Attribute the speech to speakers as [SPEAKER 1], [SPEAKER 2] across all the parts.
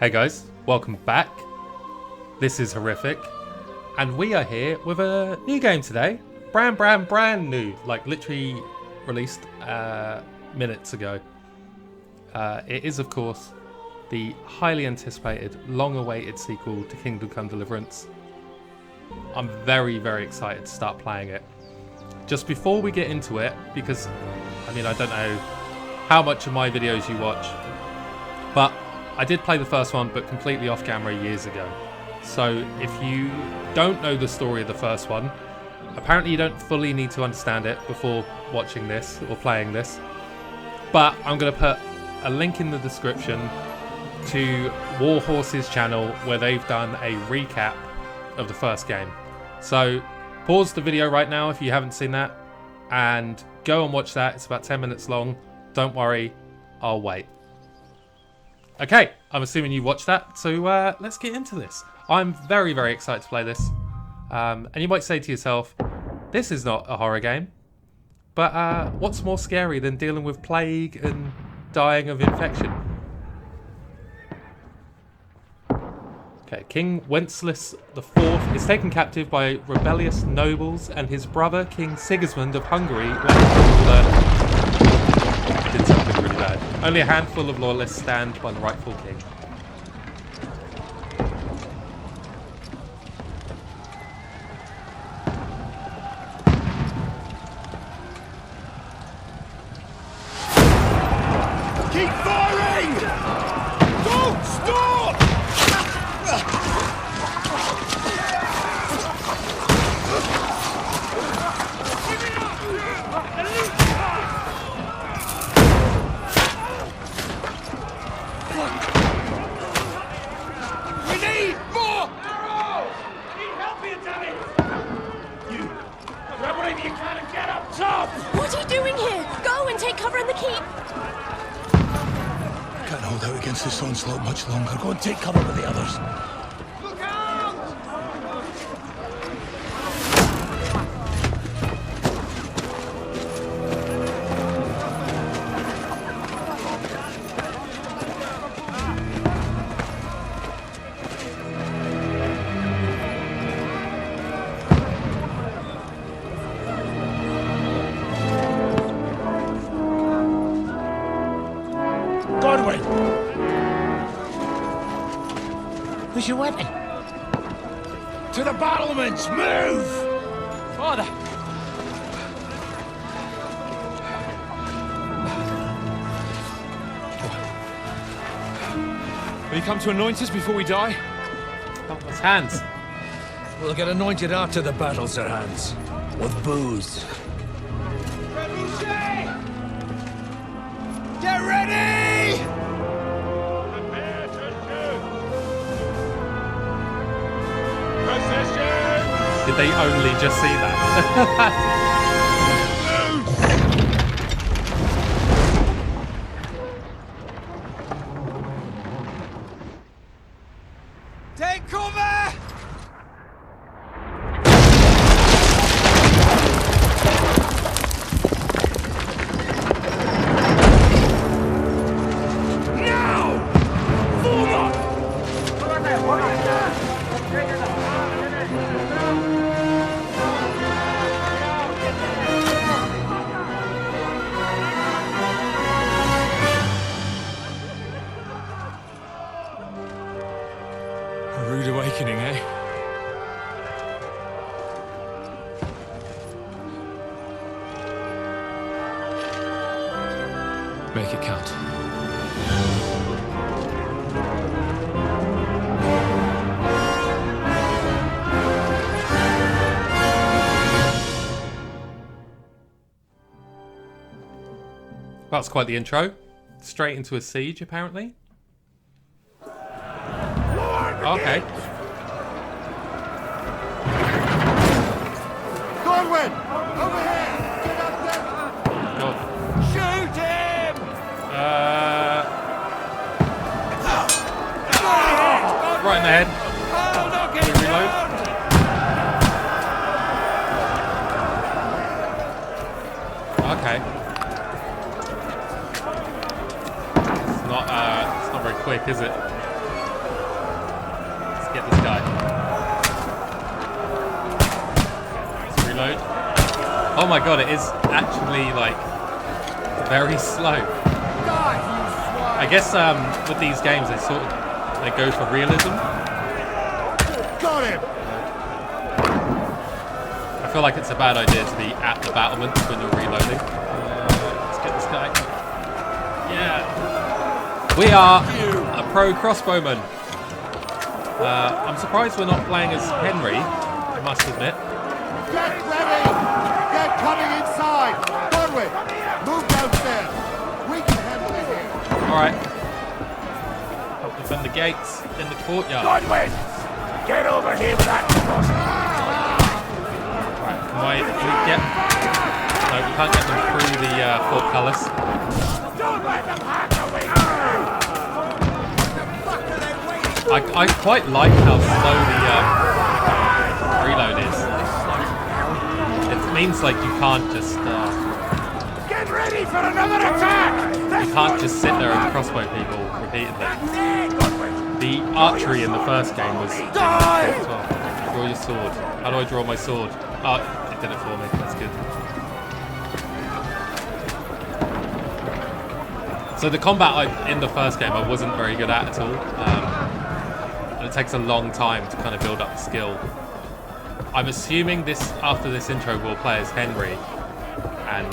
[SPEAKER 1] Hey guys, welcome back. This is Horrific, and we are here with a new game today. Brand new, like literally released minutes ago. It is, of course, the highly anticipated, long-awaited sequel to Come Deliverance. I'm very, very excited to start playing it. Just before we get into it, because, I mean, I don't know how much of my videos you watch, but I did play the first one, but completely off camera years ago. So if you don't know the story of the first one, apparently you don't fully need to understand it before watching this or playing this. But I'm going to put a link in the description to Warhorse's channel where they've done a recap of the first game. So pause the video right now if you haven't seen that and go and watch that. It's about 10 minutes long. Don't worry, I'll wait. Okay, I'm assuming you watched that, so let's get into this. I'm very, very excited to play this. And you might say to yourself, this is not a horror game. But what's more scary than dealing with plague and dying of infection? Okay, King Wenceslas IV is taken captive by rebellious nobles, and his brother, King Sigismund of Hungary, did something really bad. Only a handful of loyalists stand by the rightful king.
[SPEAKER 2] Keep firing! Don't stop! We need more arrows! Need help here, damn it! You grab whatever you can and get up top!
[SPEAKER 3] What are you doing here? Go and take cover in the keep.
[SPEAKER 2] Can't hold out against this onslaught much longer. Go and take cover with the others. Look out! Godwin! Where's your weapon? To the battlements! Move! Father!
[SPEAKER 4] Will you come to anoint us before we die?
[SPEAKER 1] Oh, his hands.
[SPEAKER 2] We'll get anointed after the battle, Sir Hans. With booze. Get ready! Prepare to shoot! Position!
[SPEAKER 1] Did they only just see that?
[SPEAKER 2] Take cover!
[SPEAKER 4] A rude awakening, eh? Make it count.
[SPEAKER 1] That's quite the intro. Straight into a siege, apparently. Okay.
[SPEAKER 2] Godwin! Over here! Get up there!
[SPEAKER 1] God.
[SPEAKER 2] Shoot him!
[SPEAKER 1] Right in the head.
[SPEAKER 2] Oh, knock it
[SPEAKER 1] Reload. Okay. It's not very quick, is it? get this guy. Let's reload. Oh my god, it is actually like very slow. I guess with these games they go for realism.
[SPEAKER 2] Got him!
[SPEAKER 1] I feel like it's a bad idea to be at the battlements when you're reloading. Let's get this guy. Yeah. We are a pro crossbowman. I'm surprised we're not playing as Henry, I must admit.
[SPEAKER 2] Get ready! They're coming inside! Onward! Move downstairs! We can handle it here!
[SPEAKER 1] Alright. Help defend the gates in the courtyard.
[SPEAKER 2] Onward! Get over here with that!
[SPEAKER 1] Right, can we get... No, we can't get them through the portcullis.
[SPEAKER 2] Don't let them hack away!
[SPEAKER 1] I quite like how slow the reload is. It means like you can't just
[SPEAKER 2] Get ready for another attack!
[SPEAKER 1] you can't just sit there and crossbow people repeatedly. The archery in the first game was as well. Draw your sword. How do I draw my sword? Oh, it did it for me. That's good. So the combat in the first game I wasn't very good at all. And it takes a long time to kind of build up the skill. I'm assuming after this intro we'll play as Henry, and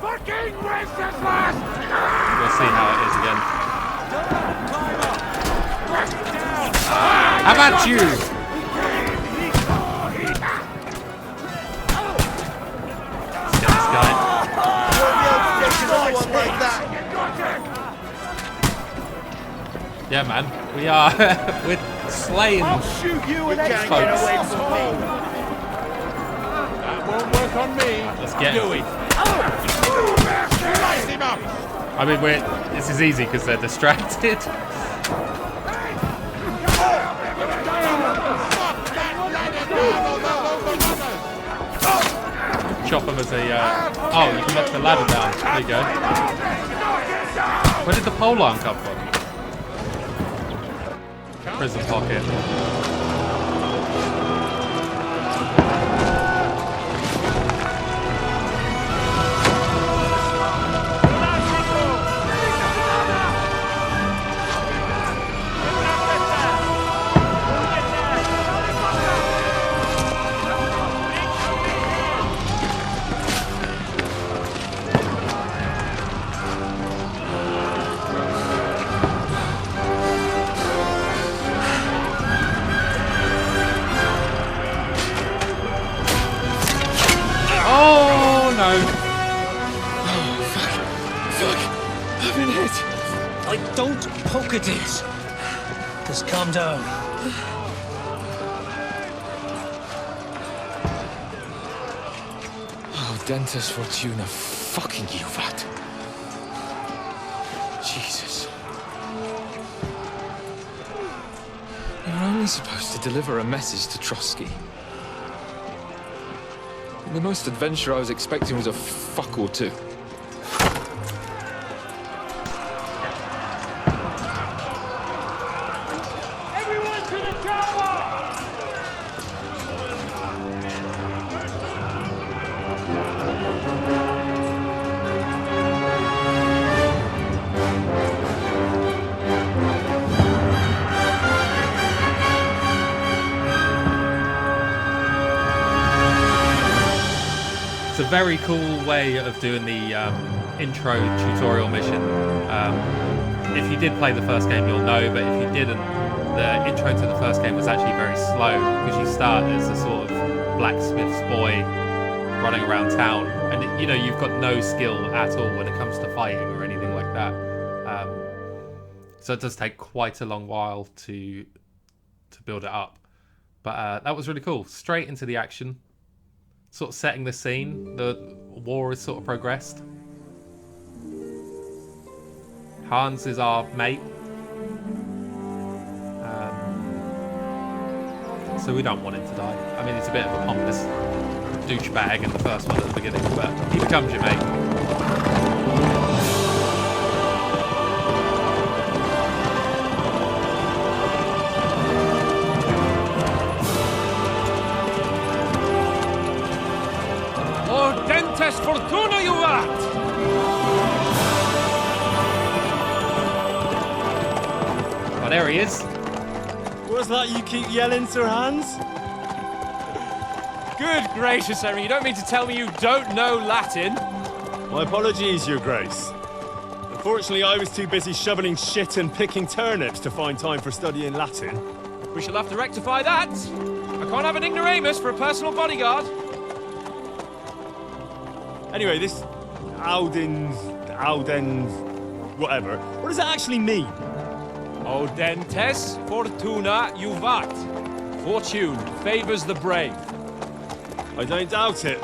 [SPEAKER 2] Fucking Wenceslas!
[SPEAKER 1] we'll see how it is again. How about you? Let's get this guy. Yeah, man, we're slaying.
[SPEAKER 2] I'll shoot you and
[SPEAKER 1] folks.
[SPEAKER 2] get away from me. That won't work on me.
[SPEAKER 1] Let's get
[SPEAKER 2] Do it. Slice him up.
[SPEAKER 1] I mean, this is easy because they're distracted. Chop them as a. Oh, you can let the ladder down. There you go. Where did the pole arm come from? Prison pocket.
[SPEAKER 5] Don't poke at it. Just calm down.
[SPEAKER 4] Oh, Dentes Fortuna, fucking you, Vat. Jesus. You're only supposed to deliver a message to Trotsky. The most adventure I was expecting was a fuck or two.
[SPEAKER 1] It's a very cool way of doing the intro tutorial mission. If you did play the first game, you'll know, but if you didn't, the intro to the first game was actually very slow because you start as a sort of blacksmith's boy running around town, and you know you've got no skill at all when it comes to fighting or anything like that. So it does take quite a long while to build it up, but that was really cool. Straight into the action. Sort of setting the scene. The war has sort of progressed. Hans is our mate. So we don't want him to die. I mean, he's a bit of a pompous douchebag in the first one at the beginning, but he becomes your mate. there he is.
[SPEAKER 6] What's that you keep yelling, Sir Hans?
[SPEAKER 2] Good gracious, Henry, you don't mean to tell me you don't know Latin?
[SPEAKER 6] My apologies, Your Grace. Unfortunately, I was too busy shoveling shit and picking turnips to find time for studying Latin.
[SPEAKER 2] We shall have to rectify that. I can't have an ignoramus for a personal bodyguard.
[SPEAKER 6] Anyway, this Audens, whatever. What does it actually mean?
[SPEAKER 2] Audentes fortuna juvat. Fortune favors the brave.
[SPEAKER 6] I don't doubt it.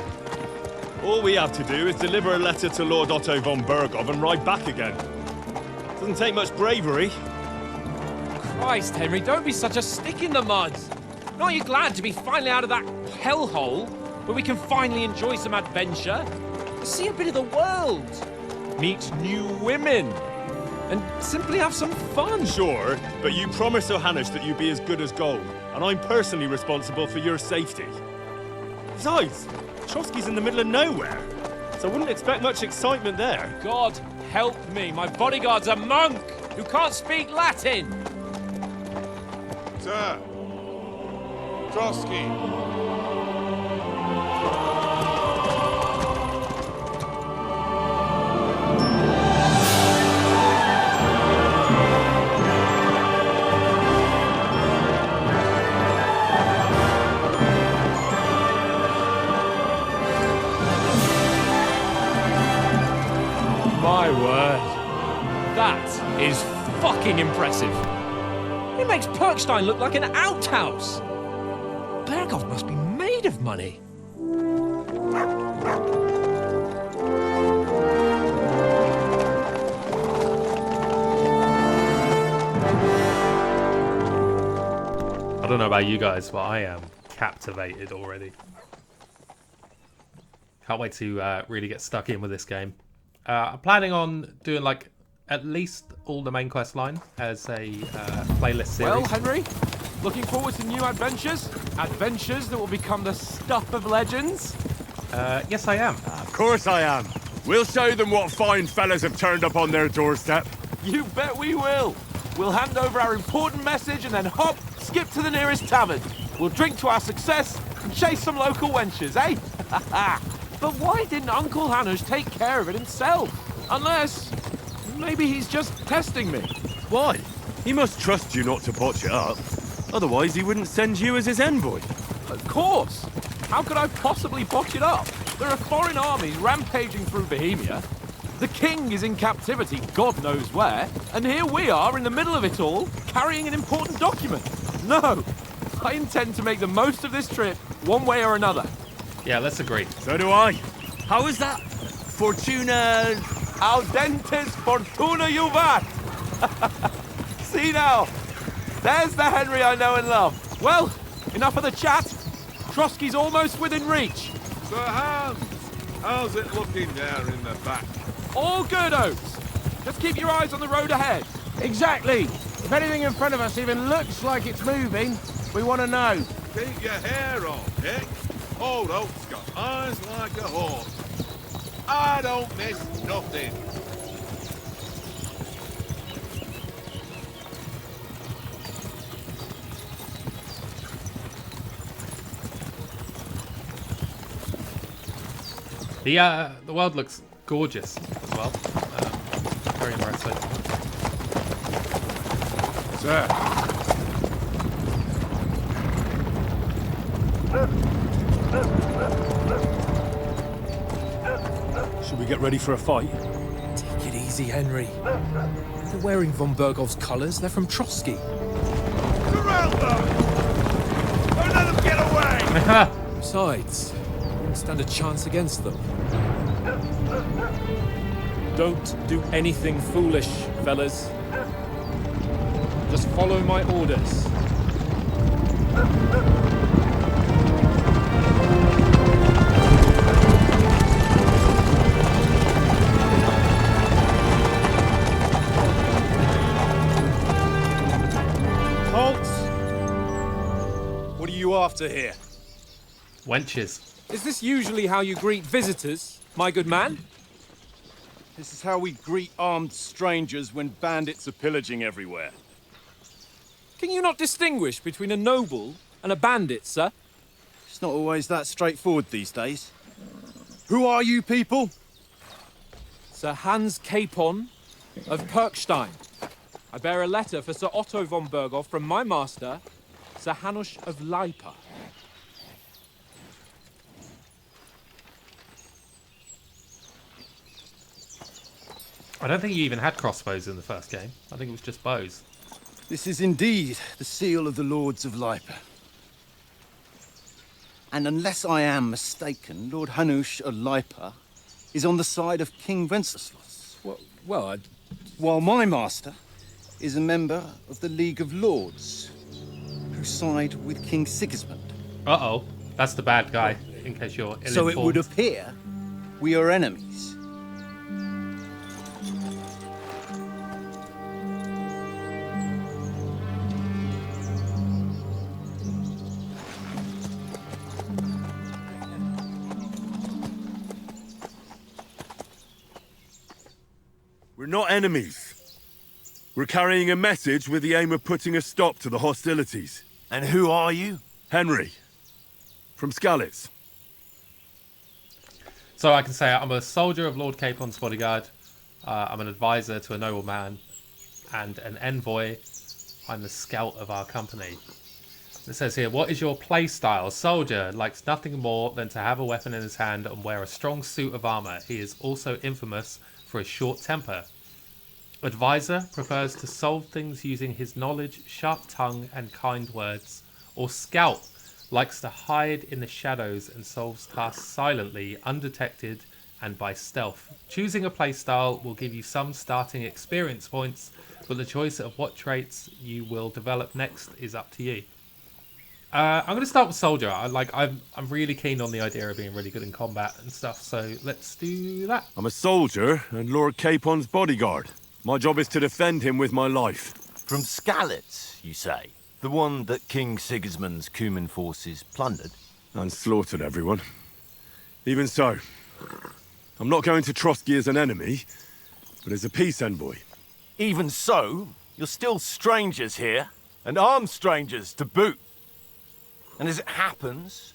[SPEAKER 6] All we have to do is deliver a letter to Lord Otto von Bergov and ride back again. Doesn't take much bravery.
[SPEAKER 2] Christ, Henry, don't be such a stick in the mud. Aren't you glad to be finally out of that hellhole where we can finally enjoy some adventure? See a bit of the world, meet new women, and simply have some fun.
[SPEAKER 6] Sure, but you promised Johannes that you'd be as good as gold, and I'm personally responsible for your safety. Besides, Trotsky's in the middle of nowhere, so I wouldn't expect much excitement there.
[SPEAKER 2] God help me, my bodyguard's a monk who can't speak Latin.
[SPEAKER 7] Sir, Trotsky.
[SPEAKER 2] My word. That is fucking impressive. It makes Perkstein look like an outhouse. Bergov must be made of money.
[SPEAKER 1] I don't know about you guys, but I am captivated already. Can't wait to really get stuck in with this game. I'm planning on doing like at least all the main quest line as a playlist series.
[SPEAKER 2] Well, Henry, looking forward to new adventures? Adventures that will become the stuff of legends?
[SPEAKER 1] Yes, I am.
[SPEAKER 7] Of course I am. We'll show them what fine fellas have turned up on their doorstep.
[SPEAKER 2] You bet we will. We'll hand over our important message and then hop, skip to the nearest tavern. We'll drink to our success and chase some local wenches, eh? But why didn't Uncle Hanush take care of it himself? Unless, maybe he's just testing me.
[SPEAKER 7] Why? He must trust you not to botch it up. Otherwise, he wouldn't send you as his envoy.
[SPEAKER 2] Of course. How could I possibly botch it up? There are foreign armies rampaging through Bohemia. The king is in captivity, God knows where. And here we are in the middle of it all, carrying an important document. No, I intend to make the most of this trip, one way or another.
[SPEAKER 1] Yeah, let's agree.
[SPEAKER 7] So do I. How is that? Fortuna...
[SPEAKER 2] Audentes fortuna juvat. See now, there's the Henry I know and love. Well, enough of the chat. Trotsky's almost within reach.
[SPEAKER 7] Sir Hans, how's it looking there in the back?
[SPEAKER 2] All good, Oates. Just keep your eyes on the road ahead.
[SPEAKER 5] Exactly. If anything in front of us even looks like it's moving, we want to know.
[SPEAKER 7] Keep your hair on, Dick. Old Oak's got eyes like a hawk. I don't miss nothing.
[SPEAKER 1] The world looks gorgeous as well. Very impressive.
[SPEAKER 7] Sir.
[SPEAKER 6] Should we get ready for a fight?
[SPEAKER 2] Take it easy, Henry. They're wearing von Bergov's colours. They're from Trotsky.
[SPEAKER 7] Surround them! Don't let them get away!
[SPEAKER 2] Besides, we won't stand a chance against them. Don't do anything foolish, fellas. Just follow my orders.
[SPEAKER 6] What are you after here?
[SPEAKER 1] Wenches.
[SPEAKER 2] Is this usually how you greet visitors, my good man?
[SPEAKER 8] This is how we greet armed strangers when bandits are pillaging everywhere.
[SPEAKER 2] Can you not distinguish between a noble and a bandit, sir?
[SPEAKER 8] It's not always that straightforward these days. Who are you people?
[SPEAKER 2] Sir Hans Capon of Kirkstein. I bear a letter for Sir Otto von Berghoff from my master, Sir Hanush of Leipa.
[SPEAKER 1] I don't think you even had crossbows in the first game. I think it was just bows.
[SPEAKER 8] This is indeed the seal of the Lords of Leipa. And unless I am mistaken, Lord Hanush of Leipa is on the side of King Wenceslas.
[SPEAKER 2] Well,
[SPEAKER 8] While my master is a member of the League of Lords, who side with King Sigismund.
[SPEAKER 1] Uh-oh. That's the bad guy, in case you're ill-informed.
[SPEAKER 8] So it would appear we are enemies.
[SPEAKER 7] We're not enemies. We're carrying a message with the aim of putting a stop to the hostilities.
[SPEAKER 5] And who are you?
[SPEAKER 7] Henry, from Skalitz.
[SPEAKER 1] So I can say I'm a soldier of Lord Capon's bodyguard. I'm an advisor to a nobleman and an envoy. I'm the scout of our company. It says here, what is your play style? Soldier likes nothing more than to have a weapon in his hand and wear a strong suit of armor. He is also infamous for his short temper. Advisor prefers to solve things using his knowledge, sharp tongue, and kind words. Or scout likes to hide in the shadows and solves tasks silently, undetected, and by stealth. Choosing a playstyle will give you some starting experience points, but the choice of what traits you will develop next is up to you. I'm going to start with soldier. I'm really keen on the idea of being really good in combat and stuff, so let's do that.
[SPEAKER 7] I'm a soldier and Lord Capon's bodyguard. My job is to defend him with my life.
[SPEAKER 5] From Skalitz, you say? The one that King Sigismund's Cuman forces plundered?
[SPEAKER 7] And slaughtered everyone. Even so, I'm not going to Trotsky as an enemy, but as a peace envoy.
[SPEAKER 5] Even so, you're still strangers here, and armed strangers to boot. And as it happens,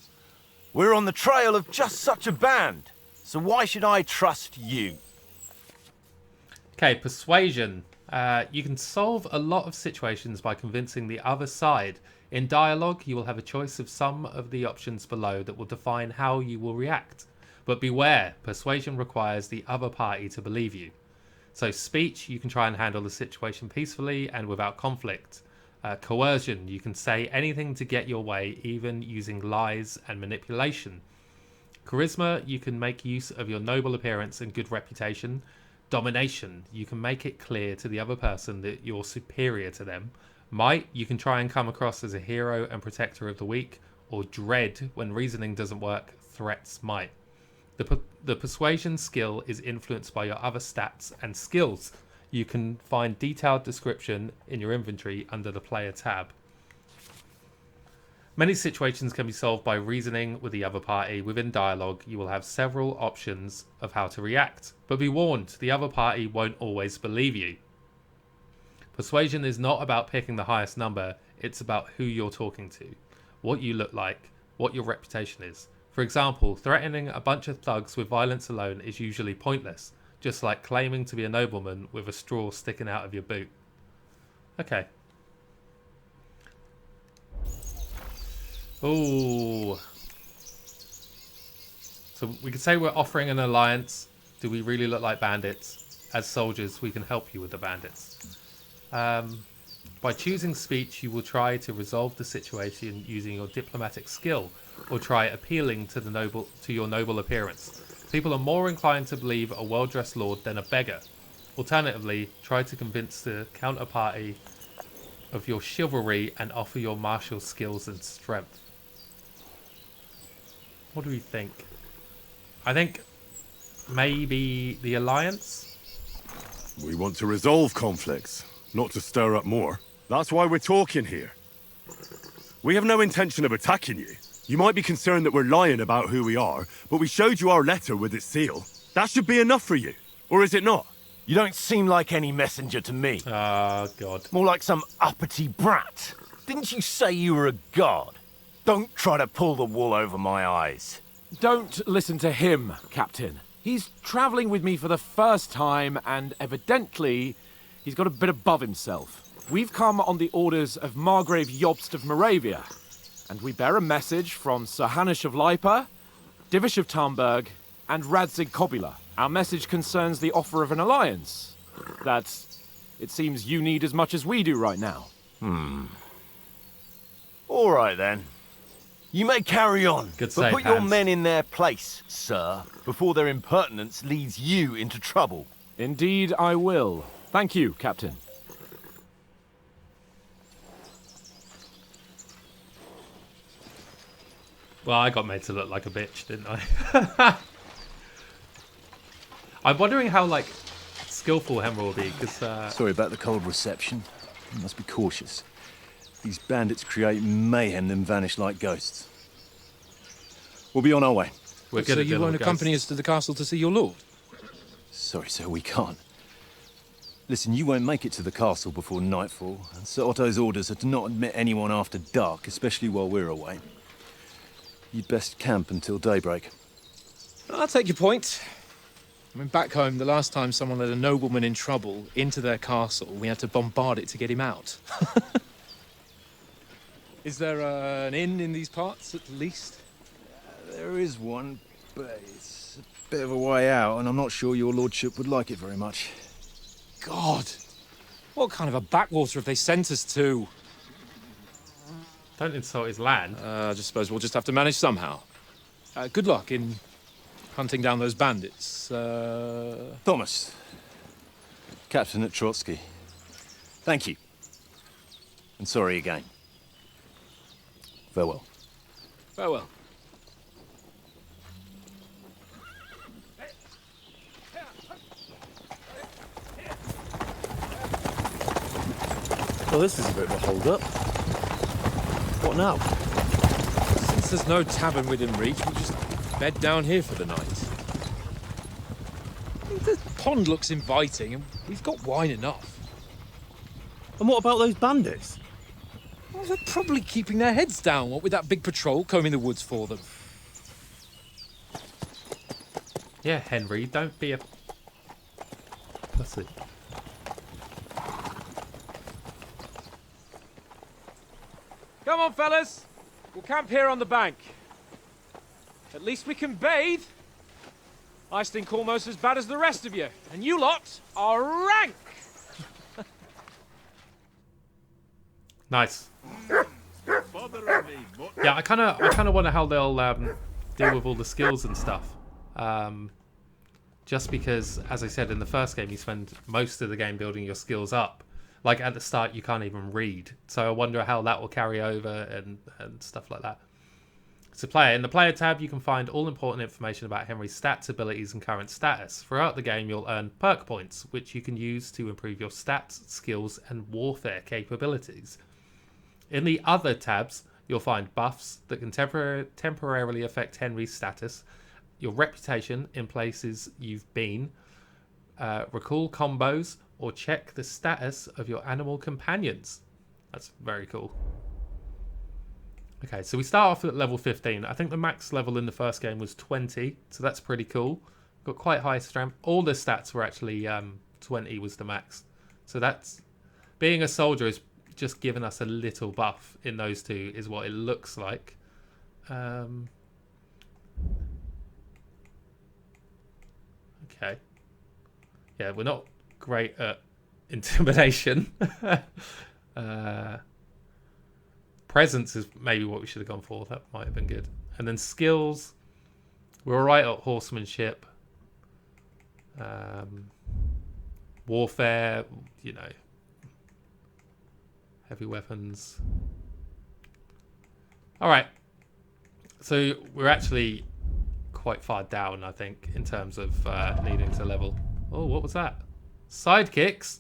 [SPEAKER 5] we're on the trail of just such a band. So why should I trust you?
[SPEAKER 1] Okay, persuasion. You can solve a lot of situations by convincing the other side. In dialogue, you will have a choice of some of the options below that will define how you will react. But beware, persuasion requires the other party to believe you. So speech, you can try and handle the situation peacefully and without conflict. Coercion, you can say anything to get your way, even using lies and manipulation. Charisma, you can make use of your noble appearance and good reputation. Domination, you can make it clear to the other person that you're superior to them. Might, you can try and come across as a hero and protector of the weak. Or dread, when reasoning doesn't work, threats might. The persuasion skill is influenced by your other stats and skills. You can find detailed description in your inventory under the player tab. Many situations can be solved by reasoning with the other party. Within dialogue, you will have several options of how to react. But be warned, the other party won't always believe you. Persuasion is not about picking the highest number, it's about who you're talking to, what you look like, what your reputation is. For example, threatening a bunch of thugs with violence alone is usually pointless, just like claiming to be a nobleman with a straw sticking out of your boot. Okay. Ooh. So we could say we're offering an alliance. Do we really look like bandits? As soldiers, we can help you with the bandits. By choosing speech, you will try to resolve the situation using your diplomatic skill, or try appealing to your noble appearance. People are more inclined to believe a well-dressed lord than a beggar. Alternatively, try to convince the counterparty of your chivalry and offer your martial skills and strength. What do we think? I think maybe the alliance?
[SPEAKER 7] We want to resolve conflicts, not to stir up more. That's why we're talking here. We have no intention of attacking you. You might be concerned that we're lying about who we are, but we showed you our letter with its seal. That should be enough for you. Or is it not?
[SPEAKER 5] You don't seem like any messenger to me.
[SPEAKER 1] Oh, God.
[SPEAKER 5] More like some uppity brat. Didn't you say you were a god? Don't try to pull the wool over my eyes.
[SPEAKER 2] Don't listen to him, Captain. He's travelling with me for the first time, and evidently, he's got a bit above himself. We've come on the orders of Margrave Jobst of Moravia, and we bear a message from Sir Hanush of Lipa, Divish of Tarnberg, and Radzig Kobula. Our message concerns the offer of an alliance that it seems you need as much as we do right now.
[SPEAKER 5] All right, then. You may carry on,
[SPEAKER 1] Good
[SPEAKER 5] but
[SPEAKER 1] save,
[SPEAKER 5] put your
[SPEAKER 1] Hans.
[SPEAKER 5] men in their place, sir, before their impertinence leads you into trouble.
[SPEAKER 2] Indeed, I will. Thank you, Captain.
[SPEAKER 1] Well, I got made to look like a bitch, didn't I? I'm wondering how, like, skillful Henry will be, because...
[SPEAKER 9] Sorry about the cold reception. You must be cautious. These bandits create mayhem then vanish like ghosts. We'll be on our way.
[SPEAKER 1] we're good
[SPEAKER 4] So
[SPEAKER 1] at
[SPEAKER 4] you
[SPEAKER 1] dealing
[SPEAKER 4] won't
[SPEAKER 1] with
[SPEAKER 4] accompany
[SPEAKER 1] ghosts.
[SPEAKER 4] us to the castle to see your lord?
[SPEAKER 9] Sorry, sir, we can't. Listen, you won't make it to the castle before nightfall, and Sir Otto's orders are to not admit anyone after dark, especially while we're away. You'd best camp until daybreak.
[SPEAKER 4] I'll take your point. I mean, back home, the last time someone led a nobleman in trouble into their castle, we had to bombard it to get him out. Is there an inn in these parts, at least?
[SPEAKER 9] There is one, but it's a bit of a way out, and I'm not sure your lordship would like it very much.
[SPEAKER 4] God! What kind of a backwater have they sent us to?
[SPEAKER 1] Don't insult his land.
[SPEAKER 4] I just suppose we'll just have to manage somehow. Good luck in hunting down those bandits.
[SPEAKER 9] Thomas, Captain at Trotsky. Thank you. And sorry again. Farewell.
[SPEAKER 4] Farewell.
[SPEAKER 6] Well, this is a bit of a hold-up. What now?
[SPEAKER 4] Since there's no tavern within reach, we'll just bed down here for the night. The pond looks inviting, and we've got wine enough.
[SPEAKER 6] And what about those bandits?
[SPEAKER 4] Well, they're probably keeping their heads down, what with that big patrol combing the woods for them.
[SPEAKER 1] Yeah, Henry, don't be a pussy.
[SPEAKER 2] Come on, fellas. We'll camp here on the bank. At least we can bathe. I stink almost as bad as the rest of you, and you lot are rank.
[SPEAKER 1] Nice. Yeah, I kind of wonder how they'll deal with all the skills and stuff. Just because, as I said in the first game, you spend most of the game building your skills up. Like at the start, you can't even read. So I wonder how that will carry over and stuff like that. So player. In the player tab, you can find all important information about Henry's stats, abilities, and current status. Throughout the game, you'll earn perk points, which you can use to improve your stats, skills, and warfare capabilities. In the other tabs, you'll find buffs that can temporarily affect Henry's status, your reputation in places you've been, recall combos, or check the status of your animal companions. That's very cool. Okay, so we start off at level 15. I think the max level in the first game was 20, so that's pretty cool. Got quite high strength. All the stats were actually 20 was the max. So that's... Being a soldier is just giving us a little buff in those two, is what it looks like. Okay. Yeah, we're not great at intimidation. Presence is maybe what we should have gone for. That might have been good. And then skills, we're alright at horsemanship. Warfare, you know, heavy weapons. Alright, so we're actually quite far down, I think, in terms of needing to level. Oh, what was that? Sidekicks.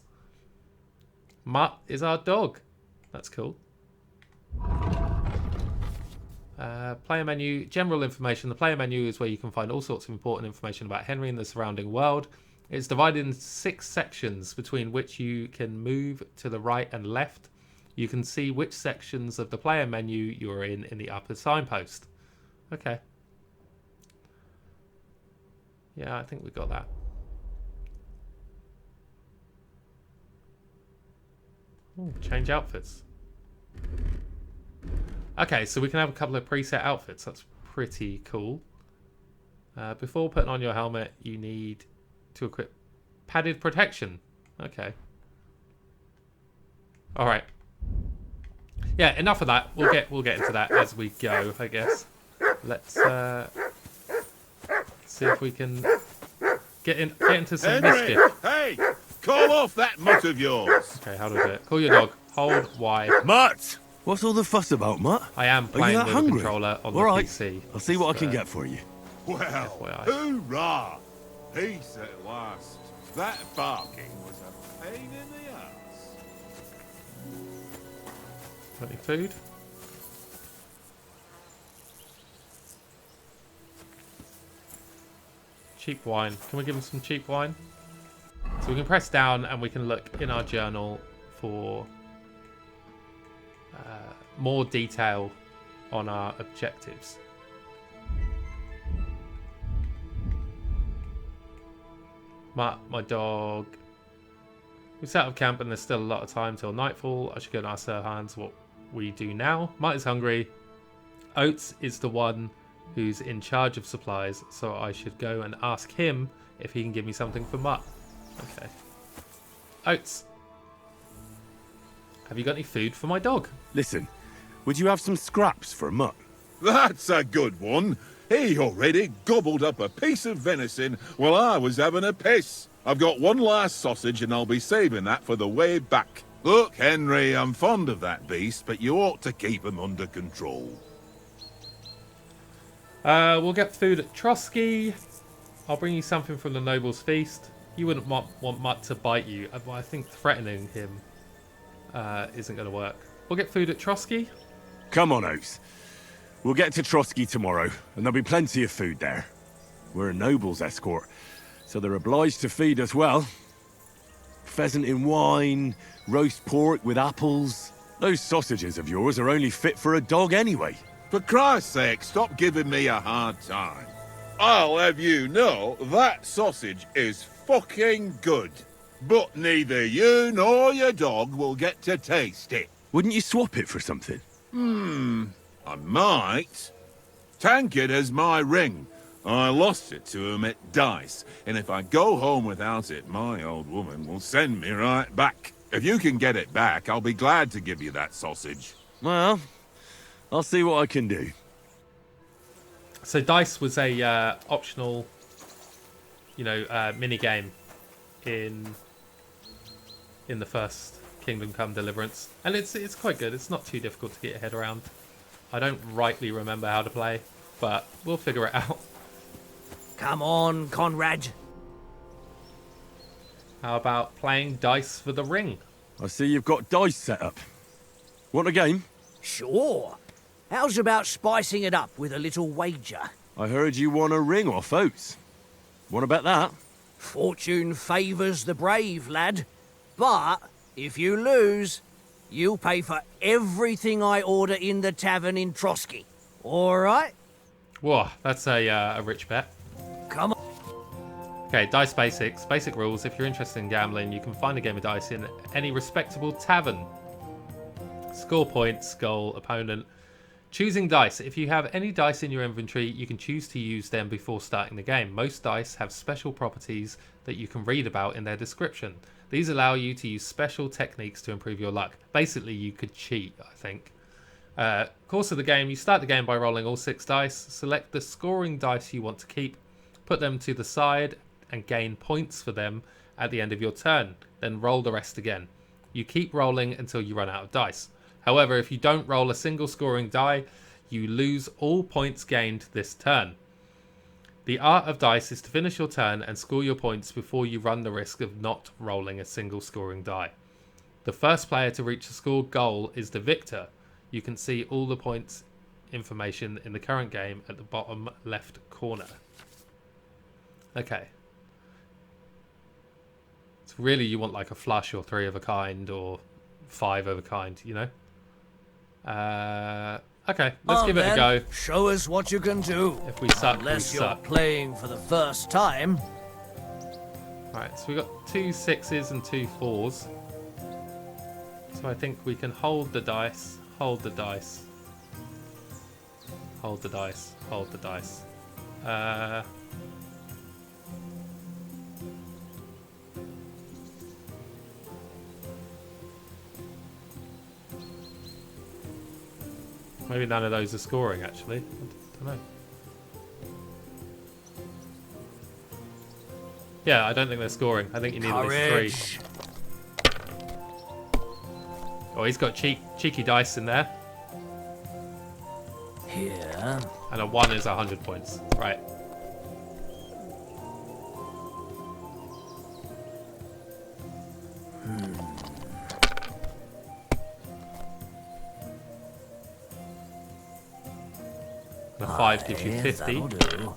[SPEAKER 1] Mutt is our dog. That's cool. Player menu, general information. The player menu is where you can find all sorts of important information about Henry and the surrounding world. It's divided into 6 sections between which you can move to the right and left. You can see which sections of the player menu you're in the upper signpost. Okay. Yeah, I think we got that. Ooh, change outfits. Okay, so we can have a couple of preset outfits. That's pretty cool. Before putting on your helmet, you need to equip padded protection. Okay. All right. Yeah, enough of that. We'll get into that as we go, I guess. Let's see if we can get into some
[SPEAKER 10] Henry,
[SPEAKER 1] mischief.
[SPEAKER 10] hey, call off that mutt of yours.
[SPEAKER 1] Okay, how do I do it? Call your dog. Hold Y.
[SPEAKER 7] Mutt! What's all the fuss about, Mutt?
[SPEAKER 1] I am playing
[SPEAKER 7] that
[SPEAKER 1] with
[SPEAKER 7] hungry?
[SPEAKER 1] a controller on
[SPEAKER 7] All
[SPEAKER 1] the
[SPEAKER 7] right.
[SPEAKER 1] PC.
[SPEAKER 7] I'll see what I can get for you.
[SPEAKER 10] Well,
[SPEAKER 1] FYI.
[SPEAKER 10] hoorah! Peace at last. That barking was a pain in the ass.
[SPEAKER 1] Got any food? Cheap wine. Can we give him some cheap wine? So we can press down and we can look in our journal for more detail on our objectives. My dog. We set up camp and there's still a lot of time till nightfall. I should go and ask Sir Hans what we do now. Mutt is hungry. Oates is the one who's in charge of supplies, so I should go and ask him if he can give me something for Mutt. Okay. Oates, have you got any food for my dog?
[SPEAKER 7] Listen, would you have some scraps for Mutt?
[SPEAKER 10] That's a good one. He already gobbled up a piece of venison while I was having a piss. I've got one last sausage and I'll be saving that for the way back. Look, Henry, I'm fond of that beast, but you ought to keep him under control.
[SPEAKER 1] We'll get food at Trotsky. I'll bring you something from the Noble's Feast. You wouldn't want Mutt to bite you. I think threatening him isn't going to work. We'll get food at Trotsky.
[SPEAKER 7] Come on, Oates. We'll get to Trotsky tomorrow, and there'll be plenty of food there. We're a noble's escort, so they're obliged to feed us well. Pheasant in wine, roast pork with apples. Those sausages of yours are only fit for a dog anyway.
[SPEAKER 10] For Christ's sake, stop giving me a hard time. I'll have you know that sausage is fucking good. But neither you nor your dog will get to taste it.
[SPEAKER 7] Wouldn't you swap it for something?
[SPEAKER 10] I might. Tankard has my ring. I lost it to him at dice, and if I go home without it, my old woman will send me right back. If you can get it back, I'll be glad to give you that sausage.
[SPEAKER 7] Well, I'll see what I can do.
[SPEAKER 1] So dice was a optional, mini game in the first Kingdom Come Deliverance, and it's quite good. It's not too difficult to get your head around. I don't rightly remember how to play, but we'll figure it out.
[SPEAKER 11] Come on, Conrad.
[SPEAKER 1] How about playing dice for the ring?
[SPEAKER 7] I see you've got dice set up. Want a game?
[SPEAKER 11] Sure. How's about spicing it up with a little wager?
[SPEAKER 7] I heard you won a ring off Oates. Want to bet that?
[SPEAKER 11] Fortune favours the brave, lad. But if you lose, you'll pay for everything I order in the tavern in Trotsky. All right?
[SPEAKER 1] Whoa, that's a rich bet.
[SPEAKER 11] Come on.
[SPEAKER 1] Okay, dice basics. Basic rules. If you're interested in gambling, you can find a game of dice in any respectable tavern. Score points, goal, opponent. Choosing dice. If you have any dice in your inventory, you can choose to use them before starting the game. Most dice have special properties that you can read about in their description. These allow you to use special techniques to improve your luck. Basically, you could cheat, I think. Course of the game. You start the game by rolling all 6 dice. Select the scoring dice you want to keep. Put them to the side and gain points for them at the end of your turn. Then roll the rest again. You keep rolling until you run out of dice. However, if you don't roll a single scoring die, you lose all points gained this turn. The art of dice is to finish your turn and score your points before you run the risk of not rolling a single scoring die. The first player to reach a scored goal is the victor. You can see all the points information in the current game at the bottom left corner. Okay. So really you want like a flush or 3 of a kind or 5 of a kind, you know? Okay, let's give it a go.
[SPEAKER 11] Show us what you can do.
[SPEAKER 1] If we suck,
[SPEAKER 11] Unless
[SPEAKER 1] we
[SPEAKER 11] you're
[SPEAKER 1] suck.
[SPEAKER 11] playing for the first time.
[SPEAKER 1] Right, so we got 2 6s and 2 4s. So I think we can hold the dice, hold the dice. Hold the dice, hold the dice. Maybe none of those are scoring, actually. I don't know. Yeah, I don't think they're scoring. I think you need at least 3. Oh, he's got cheeky dice in there.
[SPEAKER 11] Here.
[SPEAKER 1] And a 1 is 100 points. Right. The 5 gives you 50.
[SPEAKER 11] That'll do.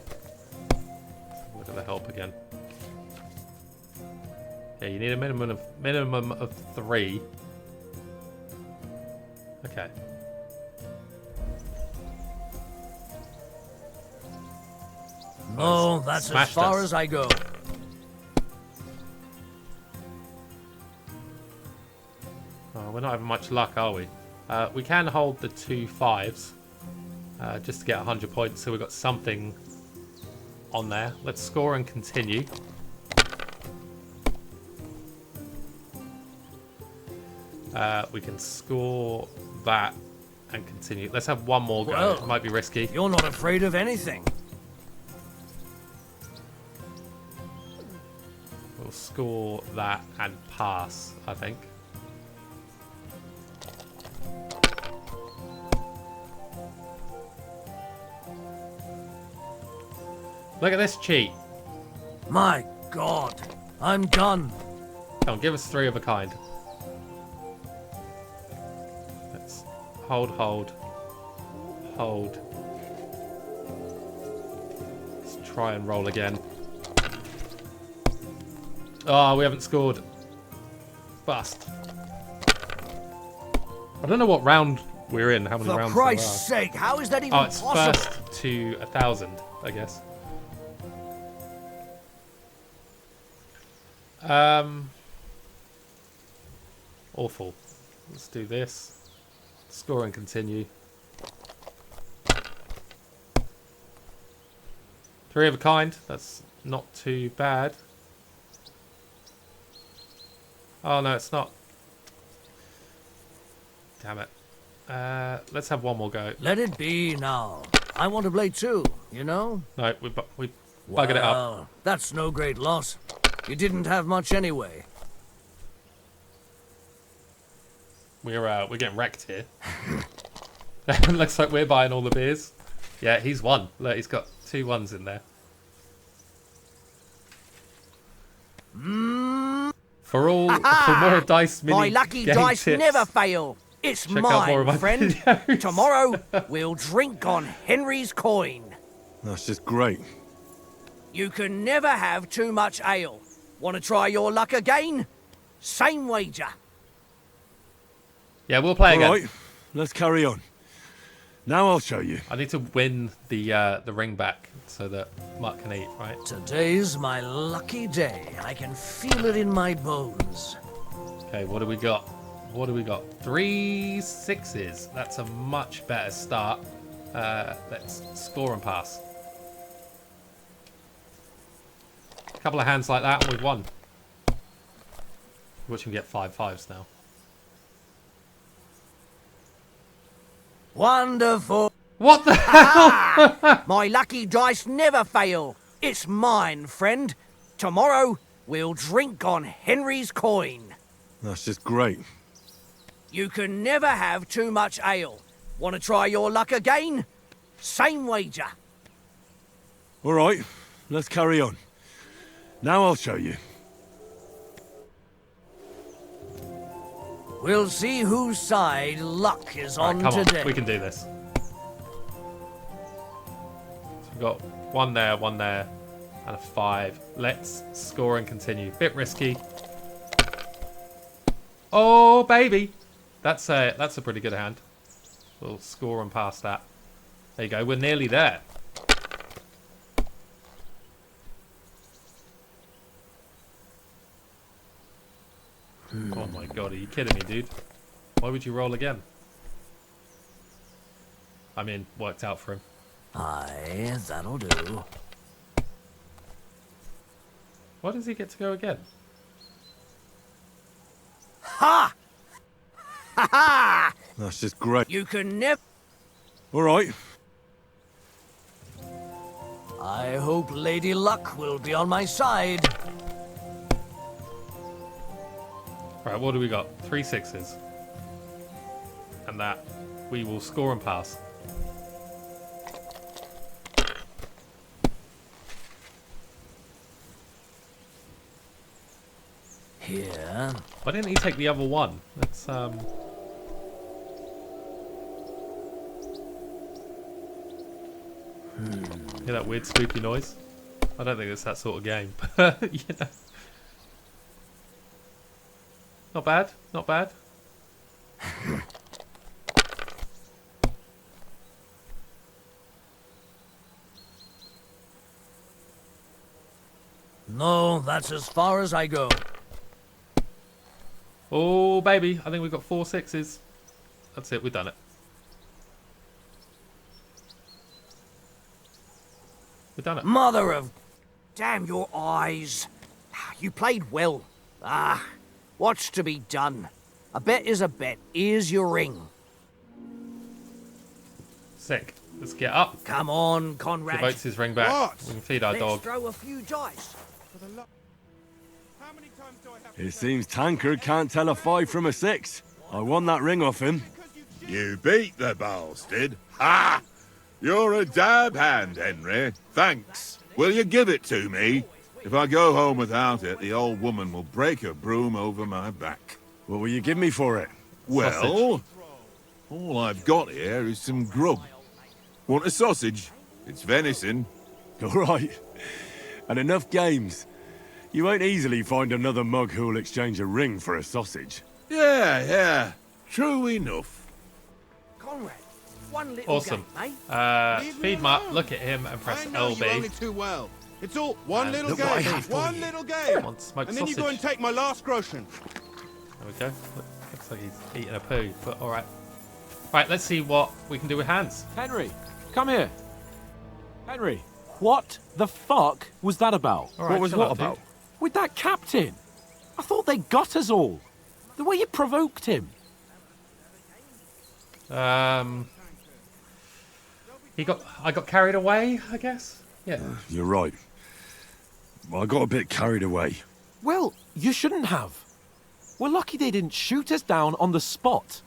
[SPEAKER 1] Look at the help again. Yeah, you need a minimum of 3. Okay.
[SPEAKER 11] Oh, that's as far as I go.
[SPEAKER 1] Oh, we're not having much luck, are we? We can hold the 2 5s just to get 100 points, so we've got something on there. Let's score and continue. We can score that and continue. Let's have one more go.
[SPEAKER 11] Well,
[SPEAKER 1] it might be risky.
[SPEAKER 11] You're not afraid of anything.
[SPEAKER 1] We'll score that and pass, I think. Look at this cheat.
[SPEAKER 11] My God, I'm done.
[SPEAKER 1] Come on, give us 3 of a kind. Let's hold. Let's try and roll again. Oh, we haven't scored. Bust. I don't know what round we're in. How many rounds
[SPEAKER 11] For
[SPEAKER 1] there are.
[SPEAKER 11] Christ's sake, how is that even
[SPEAKER 1] Oh, it's
[SPEAKER 11] possible?
[SPEAKER 1] first to 1,000, I guess. Awful. Let's do this. Score and continue. 3 of a kind. That's not too bad. Oh no, it's not. Damn it. Let's have one more go.
[SPEAKER 11] Let it be now. I want to play too, you know?
[SPEAKER 1] No, we buggered it up.
[SPEAKER 11] Well, that's no great loss. You didn't have much anyway.
[SPEAKER 1] We're getting wrecked here. Looks like we're buying all the beers. Yeah, he's won. Look, he's got 2 1s in there. For more dice mini
[SPEAKER 11] My lucky
[SPEAKER 1] game
[SPEAKER 11] dice
[SPEAKER 1] tips,
[SPEAKER 11] never fail. It's
[SPEAKER 1] check out more of my
[SPEAKER 11] mine, friend.
[SPEAKER 1] videos.
[SPEAKER 11] Tomorrow, we'll drink on Henry's coin.
[SPEAKER 7] That's just great.
[SPEAKER 11] You can never have too much ale. Want to try your luck again? Same wager.
[SPEAKER 1] Yeah, we'll play again.
[SPEAKER 7] All right, let's carry on. Now I'll show you.
[SPEAKER 1] I need to win the ring back so that Mark can eat, right?
[SPEAKER 11] Today's my lucky day. I can feel it in my bones.
[SPEAKER 1] Okay, what do we got? What do we got? 3 6s. That's a much better start. Let's score and pass. A couple of hands like that and we've won. Watch him get 5 5s now.
[SPEAKER 11] Wonderful.
[SPEAKER 1] What the hell?
[SPEAKER 11] My lucky dice never fail. It's mine, friend. Tomorrow, we'll drink on Henry's coin.
[SPEAKER 7] That's just great.
[SPEAKER 11] You can never have too much ale. Want to try your luck again? Same wager.
[SPEAKER 7] All right, let's carry on. Now I'll show you.
[SPEAKER 11] We'll see whose side luck is
[SPEAKER 1] Right,
[SPEAKER 11] on
[SPEAKER 1] come
[SPEAKER 11] today.
[SPEAKER 1] on, we can do this. So we've got 1 there, and a 5. Let's score and continue. Bit risky. Oh, baby. That's a pretty good hand. We'll score and pass that. There you go. We're nearly there. Oh my god, are you kidding me, dude? Why would you roll again? I mean, worked out for him.
[SPEAKER 11] Aye, that'll do.
[SPEAKER 1] Why does he get to go again?
[SPEAKER 11] Ha! Ha ha!
[SPEAKER 7] That's just great.
[SPEAKER 11] You can never.
[SPEAKER 7] All right.
[SPEAKER 11] I hope Lady Luck will be on my side.
[SPEAKER 1] Right, what do we got? 3 6s. And that. We will score and pass.
[SPEAKER 11] Here.
[SPEAKER 1] Why didn't he take the other one? Let's Hear that weird spooky noise? I don't think it's that sort of game. You know. Not bad, not bad.
[SPEAKER 11] No, that's as far as I go.
[SPEAKER 1] Oh, baby. I think we've got 4 6s. That's it. We've done it. We've done it.
[SPEAKER 11] Mother of... Damn your eyes. You played well. Ah, what's to be done? A bet is a bet. Here's your ring.
[SPEAKER 1] Sick. Let's get up.
[SPEAKER 11] Come on, Conrad.
[SPEAKER 1] Devotes his ring back.
[SPEAKER 11] What?
[SPEAKER 1] We can feed our
[SPEAKER 11] Let's
[SPEAKER 1] dog.
[SPEAKER 11] throw a few dice.
[SPEAKER 7] It seems Tankard can't tell a 5 from a 6. I won that ring off him.
[SPEAKER 10] You beat the bastard. Ha! You're a dab hand, Henry. Thanks. Will you give it to me? If I go home without it, the old woman will break her broom over my back.
[SPEAKER 7] What will you give me for it?
[SPEAKER 10] Well, all I've got here is some grub. Want a sausage? It's venison.
[SPEAKER 7] All right. And enough games. You won't easily find another mug who'll exchange a ring for a sausage.
[SPEAKER 10] Yeah. True enough.
[SPEAKER 11] Conrad, one little
[SPEAKER 1] Awesome.
[SPEAKER 11] game, eh?
[SPEAKER 1] Feed him up, look at him, and press LB.
[SPEAKER 12] Too well. It's all one
[SPEAKER 1] And
[SPEAKER 12] little
[SPEAKER 1] look what I
[SPEAKER 12] game.
[SPEAKER 1] have for
[SPEAKER 12] One
[SPEAKER 1] you.
[SPEAKER 12] little game.
[SPEAKER 1] One smoked
[SPEAKER 12] And then you go
[SPEAKER 1] sausage.
[SPEAKER 12] and take my last groschen.
[SPEAKER 1] There we go. Looks like he's eating a poo, but alright. Right, let's see what we can do with hands.
[SPEAKER 2] Henry, come here. Henry, what the fuck was that about?
[SPEAKER 1] All right, chill out, dude.
[SPEAKER 2] With that captain? I thought they got us all. The way you provoked him.
[SPEAKER 1] I got carried away, I guess. Yeah.
[SPEAKER 7] You're right. I got a bit carried away.
[SPEAKER 2] Well, you shouldn't have. We're lucky they didn't shoot us down on the spot.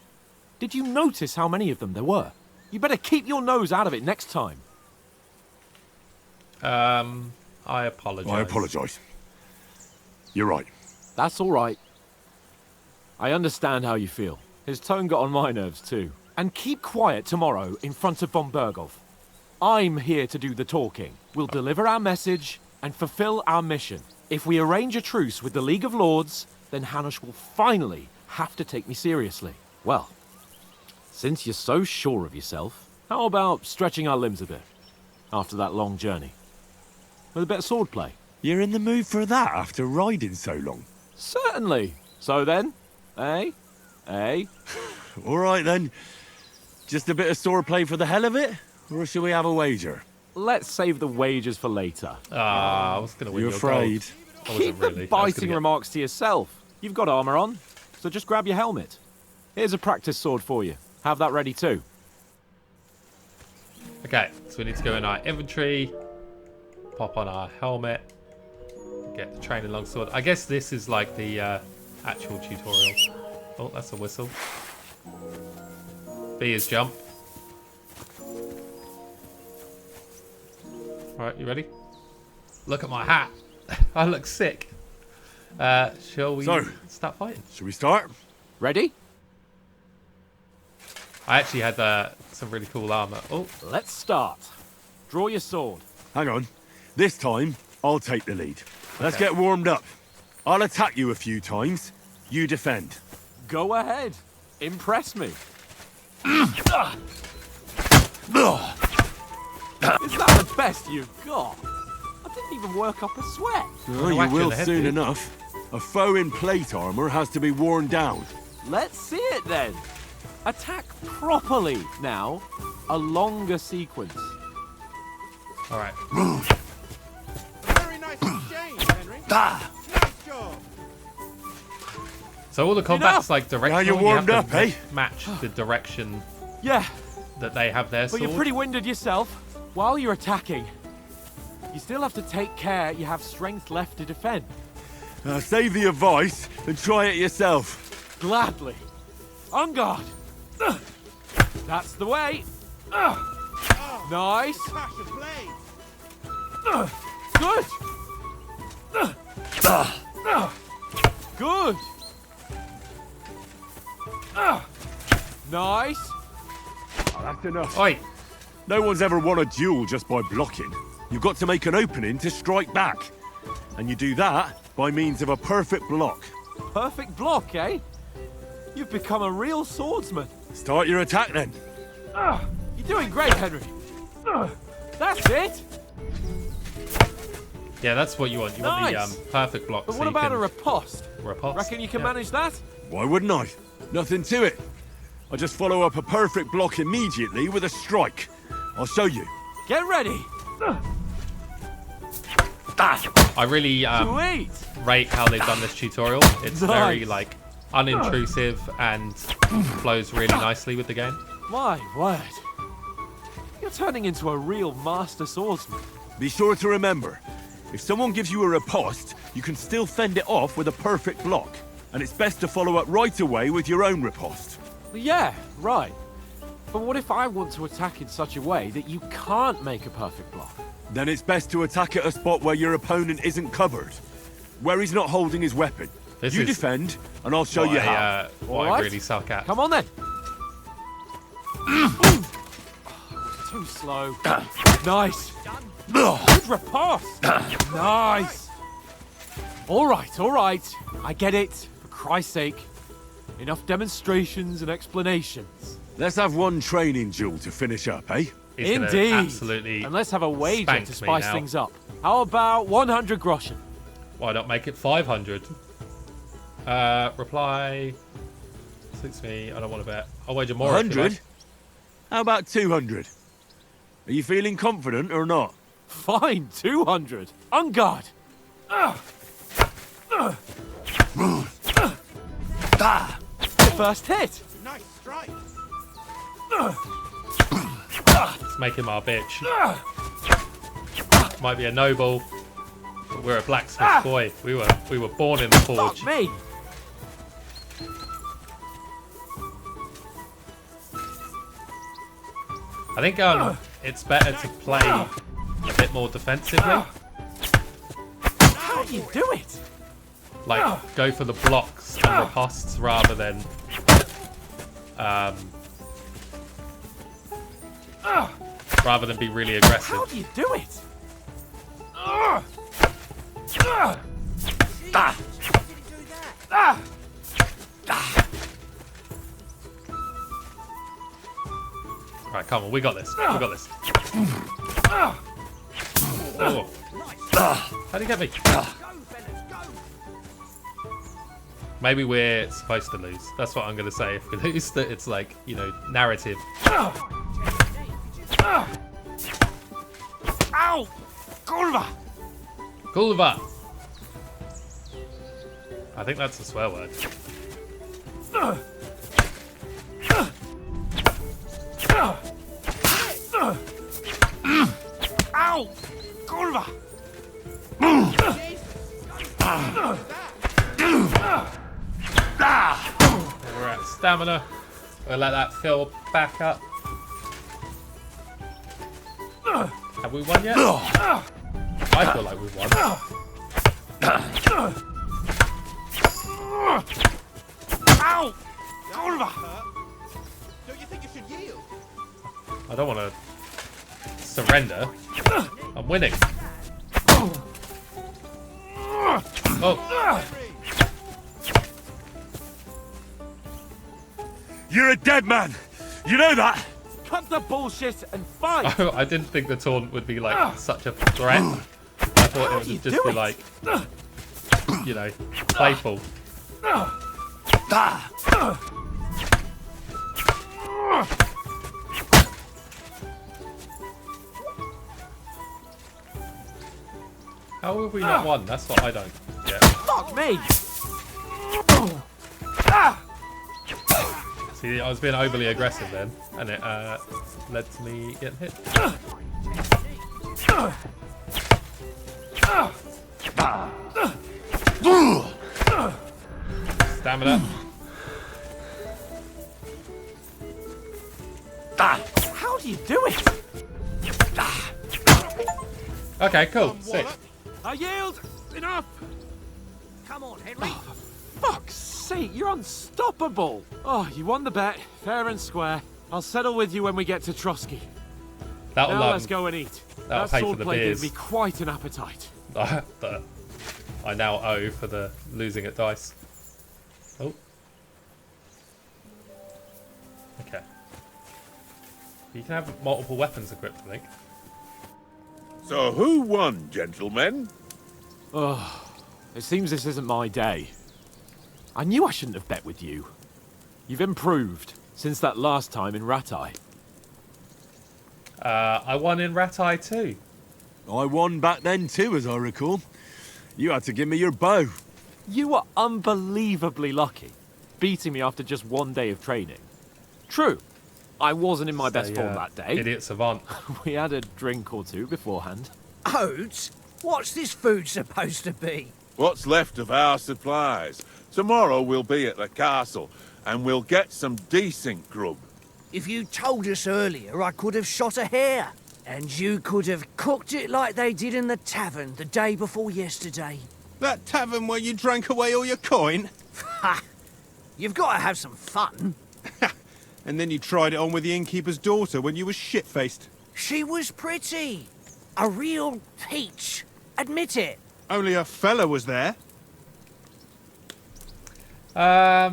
[SPEAKER 2] Did you notice how many of them there were? You better keep your nose out of it next time.
[SPEAKER 1] I apologise.
[SPEAKER 7] I apologise. You're right.
[SPEAKER 2] That's all right. I understand how you feel. His tone got on my nerves too. And keep quiet tomorrow in front of von Berghoff. I'm here to do the talking. We'll deliver our message and fulfill our mission. If we arrange a truce with the League of Lords, then Hanush will finally have to take me seriously. Well, since you're so sure of yourself, how about stretching our limbs a bit after that long journey? With a bit of swordplay.
[SPEAKER 7] You're in the mood for that after riding so long?
[SPEAKER 2] Certainly. So then, eh?
[SPEAKER 7] All right then. Just a bit of swordplay for the hell of it? Or shall we have a wager?
[SPEAKER 2] Let's save the wagers for later.
[SPEAKER 1] I was going to win
[SPEAKER 7] You
[SPEAKER 1] your
[SPEAKER 7] afraid?
[SPEAKER 1] gold. I
[SPEAKER 2] Keep
[SPEAKER 1] wasn't really.
[SPEAKER 2] the
[SPEAKER 1] I was
[SPEAKER 2] biting
[SPEAKER 1] gonna get-
[SPEAKER 2] remarks to yourself. You've got armor on, so just grab your helmet. Here's a practice sword for you. Have that ready too.
[SPEAKER 1] Okay, so we need to go in our inventory, pop on our helmet, get the training longsword. I guess this is like the actual tutorial. Oh, that's a whistle. B is jump. Alright, you ready? Look at my hat. I look sick. Shall we start fighting?
[SPEAKER 7] Should we start?
[SPEAKER 2] Ready?
[SPEAKER 1] I actually had some really cool armor. Oh,
[SPEAKER 2] let's start. Draw your sword.
[SPEAKER 7] Hang on. This time, I'll take the lead. Let's
[SPEAKER 1] Okay.
[SPEAKER 7] get warmed up. I'll attack you a few times. You defend.
[SPEAKER 2] Go ahead. Impress me. Is that the best you've got? I didn't even work up a sweat.
[SPEAKER 7] Oh, you will soon enough. A foe in plate armor has to be worn down.
[SPEAKER 2] Let's see it then. Attack properly now. A longer sequence.
[SPEAKER 1] All right.
[SPEAKER 12] Very nice exchange, Henry. Nice job.
[SPEAKER 1] So all the combat's like directional.
[SPEAKER 7] Now you're warmed
[SPEAKER 1] have to
[SPEAKER 7] up, eh?
[SPEAKER 1] Match the direction
[SPEAKER 2] Yeah,
[SPEAKER 1] that they have their
[SPEAKER 2] but
[SPEAKER 1] sword.
[SPEAKER 2] you're pretty winded yourself. While you're attacking, you still have to take care you have strength left to defend.
[SPEAKER 7] Save the advice and try it yourself.
[SPEAKER 2] Gladly. On guard. That's the way. Nice.
[SPEAKER 12] Clash of blades.
[SPEAKER 2] Good. Good. Nice.
[SPEAKER 7] Oh, that's enough.
[SPEAKER 1] Oi!
[SPEAKER 7] No one's ever won a duel just by blocking. You've got to make an opening to strike back. And you do that by means of a perfect block.
[SPEAKER 2] Perfect block, eh? You've become a real swordsman.
[SPEAKER 7] Start your attack then.
[SPEAKER 2] You're doing great, Henry. That's it.
[SPEAKER 1] Yeah, that's what you want. You want
[SPEAKER 2] Nice.
[SPEAKER 1] the perfect block.
[SPEAKER 2] But
[SPEAKER 1] so
[SPEAKER 2] what
[SPEAKER 1] you
[SPEAKER 2] about
[SPEAKER 1] can
[SPEAKER 2] a riposte?
[SPEAKER 1] riposte?
[SPEAKER 2] Reckon you can
[SPEAKER 1] Yeah.
[SPEAKER 2] manage that?
[SPEAKER 7] Why wouldn't I? Nothing to it. I just follow up a perfect block immediately with a strike. I'll show you.
[SPEAKER 2] Get ready.
[SPEAKER 1] I really
[SPEAKER 2] Sweet.
[SPEAKER 1] rate how they've done this tutorial. It's very
[SPEAKER 2] Nice.
[SPEAKER 1] like unintrusive and flows really nicely with the game.
[SPEAKER 2] My word. You're turning into a real master swordsman.
[SPEAKER 7] Be sure to remember, if someone gives you a riposte, you can still fend it off with a perfect block. And it's best to follow up right away with your own riposte.
[SPEAKER 2] Yeah, right. But what if I want to attack in such a way that you can't make a perfect block?
[SPEAKER 7] Then it's best to attack at a spot where your opponent isn't covered. Where he's not holding his weapon.
[SPEAKER 1] This
[SPEAKER 7] You
[SPEAKER 1] is
[SPEAKER 7] defend, and I'll show
[SPEAKER 1] what
[SPEAKER 7] you
[SPEAKER 1] I,
[SPEAKER 7] how.
[SPEAKER 1] what I
[SPEAKER 2] Alright.
[SPEAKER 1] really suck at.
[SPEAKER 2] Come on then. Too slow. Nice. Good riposte. Nice. All right. I get it. For Christ's sake. Enough demonstrations and explanations.
[SPEAKER 7] Let's have one training duel to finish up, eh?
[SPEAKER 1] He's gonna
[SPEAKER 2] Indeed.
[SPEAKER 1] absolutely
[SPEAKER 2] And let's have a wager
[SPEAKER 1] spank
[SPEAKER 2] to
[SPEAKER 1] me
[SPEAKER 2] spice
[SPEAKER 1] now.
[SPEAKER 2] things up. How about 100 groschen?
[SPEAKER 1] Why not make it 500? Reply. Suits me. I don't want to bet. I'll wager more. if you
[SPEAKER 7] 100?
[SPEAKER 1] like.
[SPEAKER 7] How about 200? Are you feeling confident or not?
[SPEAKER 2] Fine, 200. On guard. First hit.
[SPEAKER 12] Nice strike.
[SPEAKER 1] Let's make him our bitch. Might be a noble, but we're a blacksmith boy. We were born in the forge.
[SPEAKER 2] Fuck me.
[SPEAKER 1] I think it's better to play a bit more defensively.
[SPEAKER 2] How do you do it?
[SPEAKER 1] Like go for the blocks and ripostes rather than be really aggressive.
[SPEAKER 2] How do you do it?
[SPEAKER 1] Right, come on, we got this. We got this. Oh. How'd he get me? Maybe we're supposed to lose. That's what I'm going to say. If we lose, that it's like, you know, narrative.
[SPEAKER 2] Ow! Kurva!
[SPEAKER 1] Kulva! I think that's a swear word.
[SPEAKER 2] Ow! Kurva!
[SPEAKER 1] We're at stamina. We'll let that fill back up. Have we won yet? I feel like we've won.
[SPEAKER 2] Ow! Kurva!
[SPEAKER 12] Don't you think you should yield?
[SPEAKER 1] I don't want to surrender. I'm winning. Oh.
[SPEAKER 7] You're a dead man. You know that?
[SPEAKER 2] Cut the bullshit and fight!
[SPEAKER 1] I didn't think the taunt would be like such a threat. I thought it would just be like, you know, playful. How have we not won? That's what I don't get.
[SPEAKER 2] Fuck me!
[SPEAKER 1] See, I was being overly aggressive then, and it led to me getting hit. Stamina.
[SPEAKER 2] How do you do it?
[SPEAKER 1] Okay, cool. Sick.
[SPEAKER 2] I yield! Enough!
[SPEAKER 11] Come on, Henry.
[SPEAKER 2] Fuck's sake, you're unstoppable! Oh, you won the bet, fair and square. I'll settle with you when we get to Trotsky.
[SPEAKER 1] That'll
[SPEAKER 2] Now let's go and eat.
[SPEAKER 1] That'll
[SPEAKER 2] That
[SPEAKER 1] pay for
[SPEAKER 2] sword
[SPEAKER 1] the
[SPEAKER 2] play
[SPEAKER 1] beers
[SPEAKER 2] gave me quite an appetite.
[SPEAKER 1] that I now owe for the losing at dice. Oh. Okay. You can have multiple weapons equipped, I think.
[SPEAKER 10] So who won, gentlemen?
[SPEAKER 2] Oh, it seems this isn't my day. I knew I shouldn't have bet with you. You've improved since that last time in Ratai.
[SPEAKER 1] I won in Ratai too.
[SPEAKER 7] I won back then too, as I recall. You had to give me your bow.
[SPEAKER 2] You were unbelievably lucky, beating me after just one day of training. True, I wasn't in my best form that day.
[SPEAKER 1] Idiot savant.
[SPEAKER 2] We had a drink or two beforehand.
[SPEAKER 11] Oats? What's this food supposed to be?
[SPEAKER 10] What's left of our supplies. Tomorrow we'll be at the castle, and we'll get some decent grub.
[SPEAKER 11] If you told us earlier, I could have shot a hare. And you could have cooked it like they did in the tavern the day before yesterday.
[SPEAKER 12] That tavern where you drank away all your coin?
[SPEAKER 11] Ha! You've got to have some fun.
[SPEAKER 12] And then you tried it on with the innkeeper's daughter when you were shit-faced.
[SPEAKER 11] She was pretty. A real peach. Admit it.
[SPEAKER 12] Only a fella was there.
[SPEAKER 1] I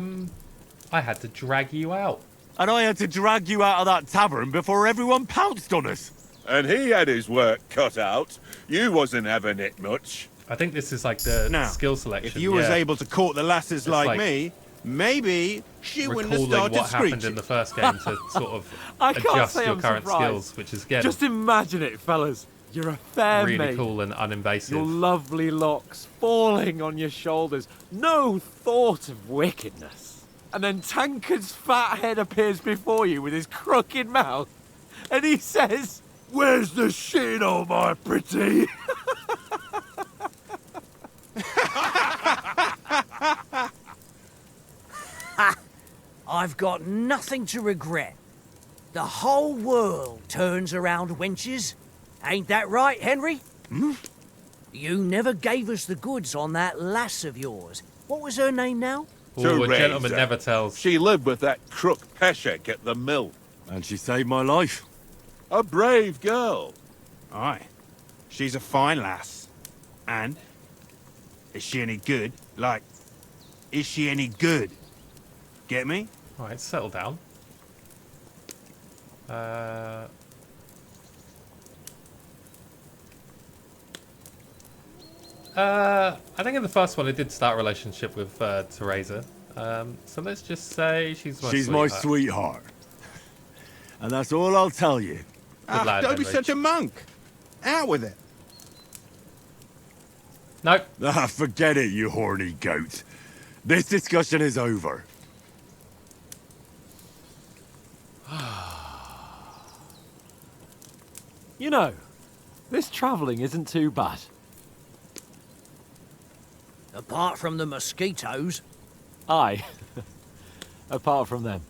[SPEAKER 1] had to drag you out.
[SPEAKER 7] And I had to drag you out of that tavern before everyone pounced on us.
[SPEAKER 10] And he had his work cut out. You wasn't having it much.
[SPEAKER 1] I think this is like the
[SPEAKER 12] Now,
[SPEAKER 1] skill selection.
[SPEAKER 12] If you was able to court the lasses
[SPEAKER 1] It's
[SPEAKER 12] like
[SPEAKER 1] like
[SPEAKER 12] me, maybe she wouldn't have
[SPEAKER 1] recalling
[SPEAKER 12] started
[SPEAKER 1] what happened
[SPEAKER 12] screeching.
[SPEAKER 1] in the first game to sort of
[SPEAKER 2] I can't
[SPEAKER 1] adjust
[SPEAKER 2] say
[SPEAKER 1] your
[SPEAKER 2] I'm
[SPEAKER 1] current
[SPEAKER 2] surprised.
[SPEAKER 1] skills, which is again
[SPEAKER 2] Just imagine it, fellas. You're a fair
[SPEAKER 1] really
[SPEAKER 2] mate.
[SPEAKER 1] cool and uninvasive.
[SPEAKER 2] Your lovely locks falling on your shoulders. No thought of wickedness. And then Tankard's fat head appears before you with his crooked mouth. And he says, "Where's the shit, oh my pretty?"
[SPEAKER 11] I've got nothing to regret. The whole world turns around wenches. Ain't that right, Henry?
[SPEAKER 7] Hmm?
[SPEAKER 11] You never gave us the goods on that lass of yours. What was her name now?
[SPEAKER 1] Ooh, a gentleman never tells.
[SPEAKER 10] She lived with that crook Peshek at the mill.
[SPEAKER 7] And she saved my life.
[SPEAKER 10] A brave girl.
[SPEAKER 12] Aye. She's a fine lass. And? Is she any good? Like, is she any good? Get me?
[SPEAKER 1] Alright, settle down. I think in the first one I did start a relationship with Teresa. So let's just say she's my
[SPEAKER 7] She's
[SPEAKER 1] sweetheart.
[SPEAKER 7] my sweetheart. And that's all I'll tell you.
[SPEAKER 1] Good lad,
[SPEAKER 12] don't be
[SPEAKER 1] Henry.
[SPEAKER 12] such a monk. Out with it.
[SPEAKER 1] Nope.
[SPEAKER 7] Ah, forget it, you horny goat. This discussion is over.
[SPEAKER 2] You know, this travelling isn't too bad.
[SPEAKER 11] Apart from the mosquitoes.
[SPEAKER 2] Aye. Apart from them.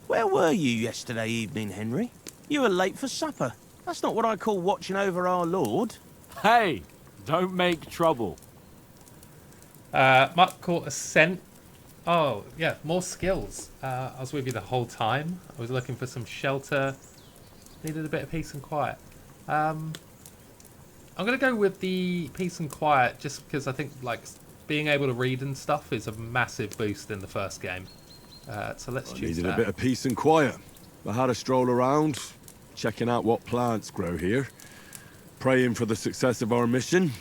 [SPEAKER 13] Where were you yesterday evening, Henry? You were late for supper. That's not what I call watching over our Lord.
[SPEAKER 2] Hey, don't make trouble.
[SPEAKER 1] Mark caught a scent. Oh, yeah, more skills. I was with you the whole time. I was looking for some shelter. Needed a bit of peace and quiet. I'm going to go with the peace and quiet just because I think, like, being able to read and stuff is a massive boost in the first game. So let's
[SPEAKER 7] I
[SPEAKER 1] choose
[SPEAKER 7] needed
[SPEAKER 1] that.
[SPEAKER 7] a bit of peace and quiet. I had a stroll around, checking out what plants grow here, praying for the success of our mission.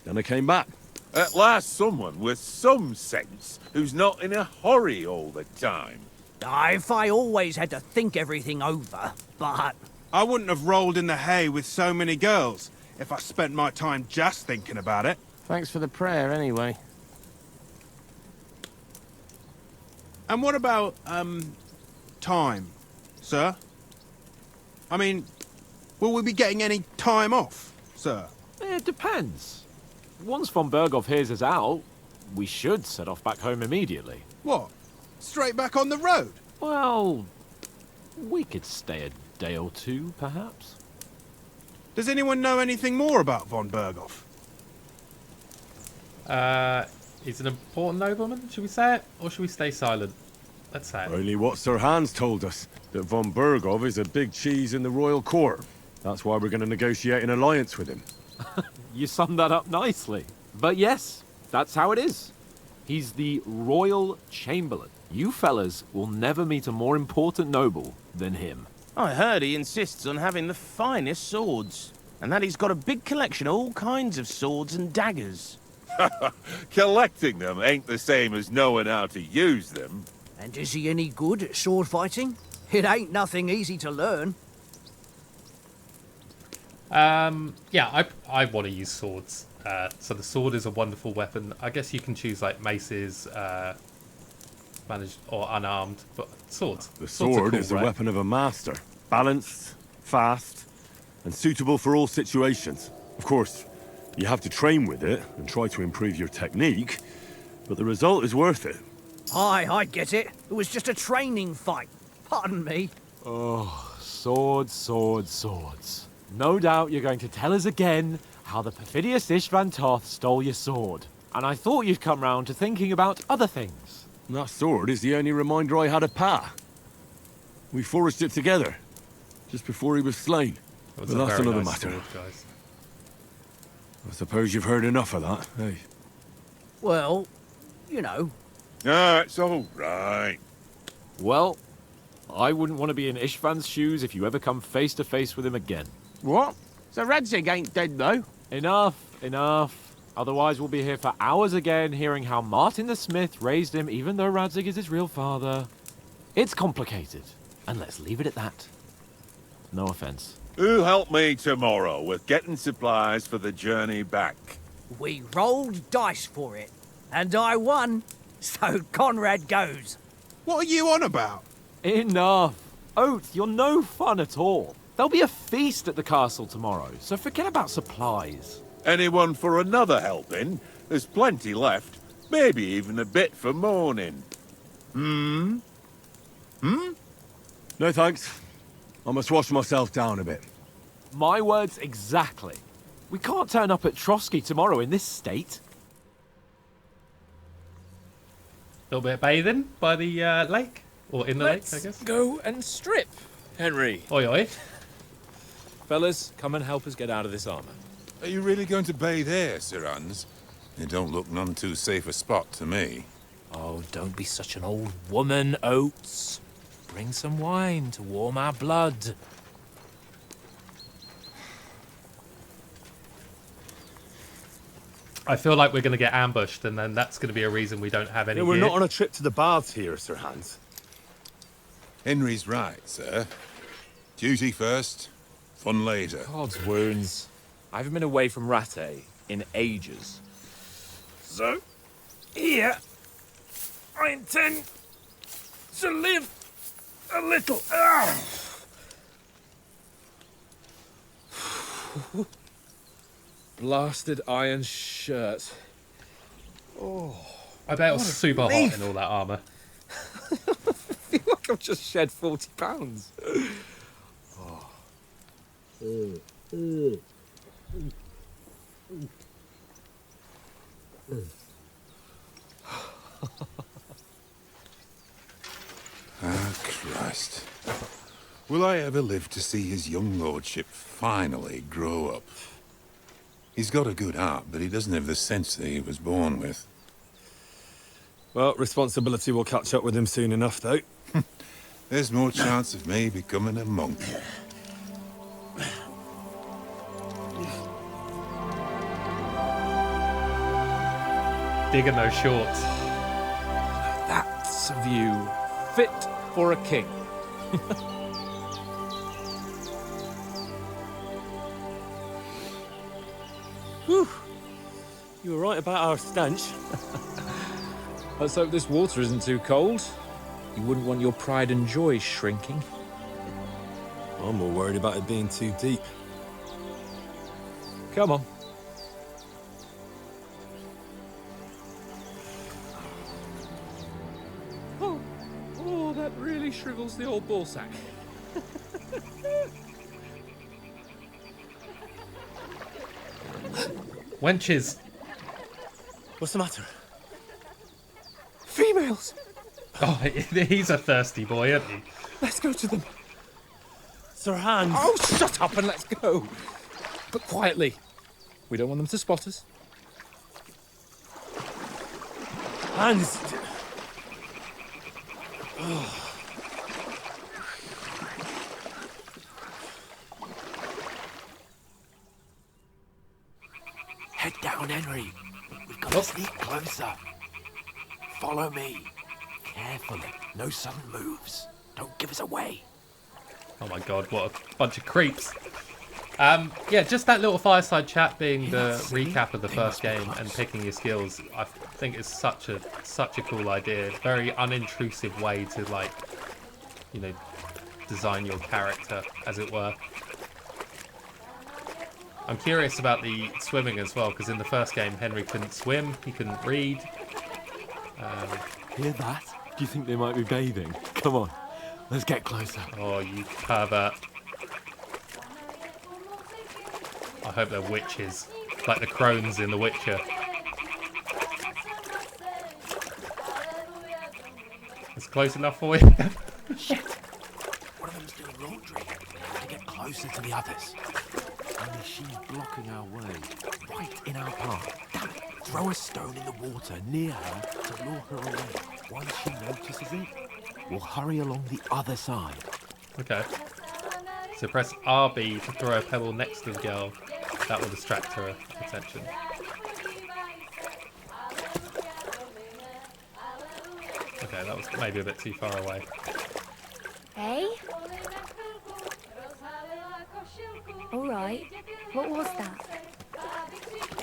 [SPEAKER 7] Then I came back.
[SPEAKER 10] At last, someone with some sense who's not in a hurry all the time.
[SPEAKER 11] If I always had to think everything over, but...
[SPEAKER 12] I wouldn't have rolled in the hay with so many girls if I spent my time just thinking about it.
[SPEAKER 13] Thanks for the prayer, anyway.
[SPEAKER 12] And what about, time, sir? I mean, will we be getting any time off, sir?
[SPEAKER 2] It depends. Once von Berghoff hears us out, we should set off back home immediately.
[SPEAKER 12] What? Straight back on the road?
[SPEAKER 2] Well, we could stay a day or two, perhaps.
[SPEAKER 12] Does anyone know anything more about von Berghoff?
[SPEAKER 1] He's an important nobleman, should we say it? Or should we stay silent? Let's say it.
[SPEAKER 7] Only what Sir Hans told us, that von Berghoff is a big cheese in the royal court. That's why we're going to negotiate an alliance with him.
[SPEAKER 2] You summed that up nicely. But yes, that's how it is. He's the Royal Chamberlain. You fellas will never meet a more important noble than him.
[SPEAKER 13] I heard he insists on having the finest swords, and that he's got a big collection of all kinds of swords and daggers.
[SPEAKER 10] Collecting them ain't the same as knowing how to use them.
[SPEAKER 11] And is he any good at sword fighting? It ain't nothing easy to learn.
[SPEAKER 1] Yeah, I want to use swords. So the sword is a wonderful weapon. I guess you can choose like maces, managed or unarmed, but swords.
[SPEAKER 7] The
[SPEAKER 1] Swords are
[SPEAKER 7] sword
[SPEAKER 1] cool,
[SPEAKER 7] is the
[SPEAKER 1] right?
[SPEAKER 7] weapon of a master. Balanced, fast, and suitable for all situations. Of course, you have to train with it and try to improve your technique, but the result is worth it.
[SPEAKER 11] Aye, I get it. It was just a training fight. Pardon me.
[SPEAKER 2] Oh, swords, swords, swords. No doubt you're going to tell us again how the perfidious Istvan Toth stole your sword. And I thought you'd come round to thinking about other things.
[SPEAKER 7] And that sword is the only reminder I had of Pa. We forged it together, just before he was slain. But
[SPEAKER 1] a
[SPEAKER 7] that's
[SPEAKER 1] very
[SPEAKER 7] another
[SPEAKER 1] nice
[SPEAKER 7] matter.
[SPEAKER 1] sword, guys.
[SPEAKER 7] I suppose you've heard enough of that, hey?
[SPEAKER 11] Well, you know.
[SPEAKER 10] Ah, it's all right.
[SPEAKER 2] Well, I wouldn't want to be in Istvan's shoes if you ever come face to face with him again.
[SPEAKER 13] What? So Radzig ain't dead, though?
[SPEAKER 2] Enough, enough. Otherwise we'll be here for hours again hearing how Martin the Smith raised him even though Radzig is his real father. It's complicated, and let's leave it at that. No offense.
[SPEAKER 10] Who'll help me tomorrow with getting supplies for the journey back?
[SPEAKER 11] We rolled dice for it, and I won. So Conrad goes.
[SPEAKER 12] What are you on about?
[SPEAKER 2] Enough. Oath, you're no fun at all. There'll be a feast at the castle tomorrow, so forget about supplies.
[SPEAKER 10] Anyone for another helping? There's plenty left. Maybe even a bit for morning. Hmm?
[SPEAKER 7] No thanks. I must wash myself down a bit.
[SPEAKER 2] My words exactly. We can't turn up at Trotsky tomorrow in this state.
[SPEAKER 1] A little bit of bathing by the lake, or in the lake, I guess.
[SPEAKER 4] Go and strip, Henry.
[SPEAKER 1] Oi, oi.
[SPEAKER 4] Fellas, come and help us get out of this armor.
[SPEAKER 10] Are you really going to bathe here, Sir Hans? It don't look none too safe a spot to me.
[SPEAKER 4] Oh, don't be such an old woman, Oates. Bring some wine to warm our blood.
[SPEAKER 1] I feel like we're going to get ambushed, and then that's going to be a reason we don't have any
[SPEAKER 7] We're
[SPEAKER 1] gear.
[SPEAKER 7] not on a trip to the baths here, Sir Hans.
[SPEAKER 10] Henry's right, sir. Duty first, fun later.
[SPEAKER 4] God's wounds. I haven't been away from Rattay in ages. So, here, I intend to live a little. Blasted iron shirt. Oh,
[SPEAKER 1] I bet it was super hot in all that armour.
[SPEAKER 4] I feel like I've just shed 40 pounds.
[SPEAKER 10] Ah, Christ. Will I ever live to see his young lordship finally grow up?
[SPEAKER 14] He's got a good heart, but he doesn't have the sense that he was born with.
[SPEAKER 6] Well, responsibility will catch up with him soon enough, though.
[SPEAKER 14] There's more chance of me becoming a monk.
[SPEAKER 1] Digging those shorts.
[SPEAKER 2] That's a view fit for a king.
[SPEAKER 6] Whew. You were right about our stench.
[SPEAKER 4] Let's hope this water isn't too cold. You wouldn't want your pride and joy shrinking.
[SPEAKER 6] I'm more worried about it being too deep.
[SPEAKER 4] Come on.
[SPEAKER 2] Oh, that really shrivels the old ball sack.
[SPEAKER 1] Wenches.
[SPEAKER 6] What's the matter?
[SPEAKER 2] Females!
[SPEAKER 1] Oh, he's a thirsty boy, isn't he?
[SPEAKER 2] Let's go to them.
[SPEAKER 6] Sir Hans!
[SPEAKER 2] Oh, shut up and let's go. But quietly. We don't want them to spot us.
[SPEAKER 6] Hans!
[SPEAKER 15] Head down, Henry. We've got to sneak closer. Follow me. Carefully. No sudden moves. Don't give us away.
[SPEAKER 1] Oh my god, what a bunch of creeps. Yeah, just that little fireside chat being the recap of the first game and picking your skills, I think is such a cool idea. Very unintrusive way to, like, you know, design your character, as it were. I'm curious about the swimming as well, because in the first game Henry couldn't swim, he couldn't read.
[SPEAKER 2] Hear that? Do you think they might be bathing? Come on, let's get closer.
[SPEAKER 1] Oh, you pervert. I hope they're witches, like the crones in The Witcher. It's close enough for you?
[SPEAKER 15] Shit! One of them's doing laundry. We have to get closer to the others. Only she's blocking our way, right in our path. Damn it! Throw a stone in the water near her to lure her away. Once she notices it, we'll hurry along the other side.
[SPEAKER 1] Okay. So press RB to throw a pebble next to the girl. That will distract her attention. Okay, that was maybe a bit too far away.
[SPEAKER 16] Hey? All right. What was that?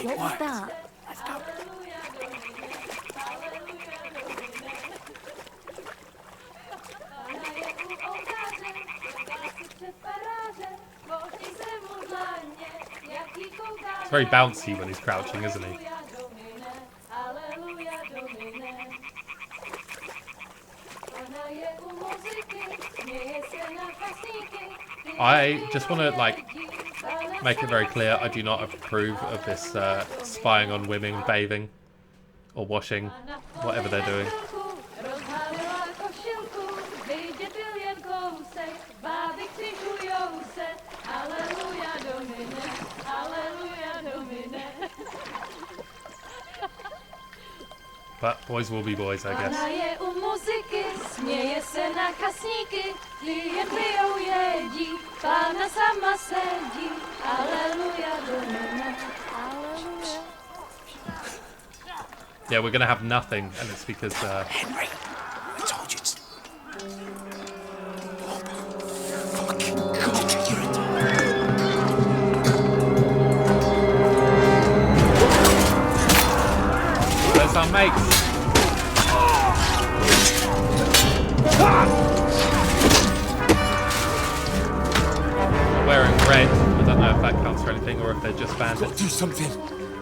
[SPEAKER 16] What was that?
[SPEAKER 15] Let's go.
[SPEAKER 1] It's very bouncy when he's crouching, isn't he? I just want to, like, make it very clear I do not approve of this spying on women bathing or washing, whatever they're doing. But boys will be boys, I guess. Yeah, we're gonna have nothing, and it's because
[SPEAKER 15] Henry, I told you to... Fucking God, you're a...
[SPEAKER 1] There's our mates. They're wearing red. I don't know if that counts for anything or if they're just bandits.
[SPEAKER 15] Do something.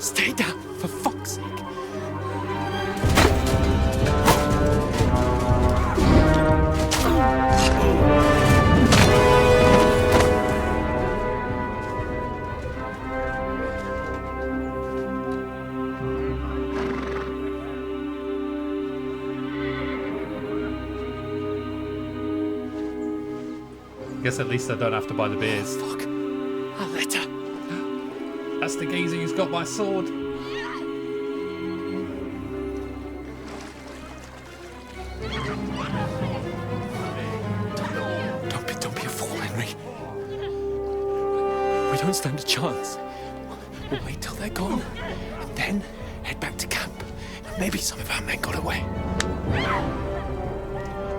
[SPEAKER 15] Stay down, for fuck's sake.
[SPEAKER 1] I guess at least I don't have to buy the beers.
[SPEAKER 15] Fuck. A letter.
[SPEAKER 1] A That's the geezer who's got my sword.
[SPEAKER 15] Don't be a fool, Henry. We don't stand a chance. We'll wait till they're gone, and then head back to camp. Maybe some of our men got away.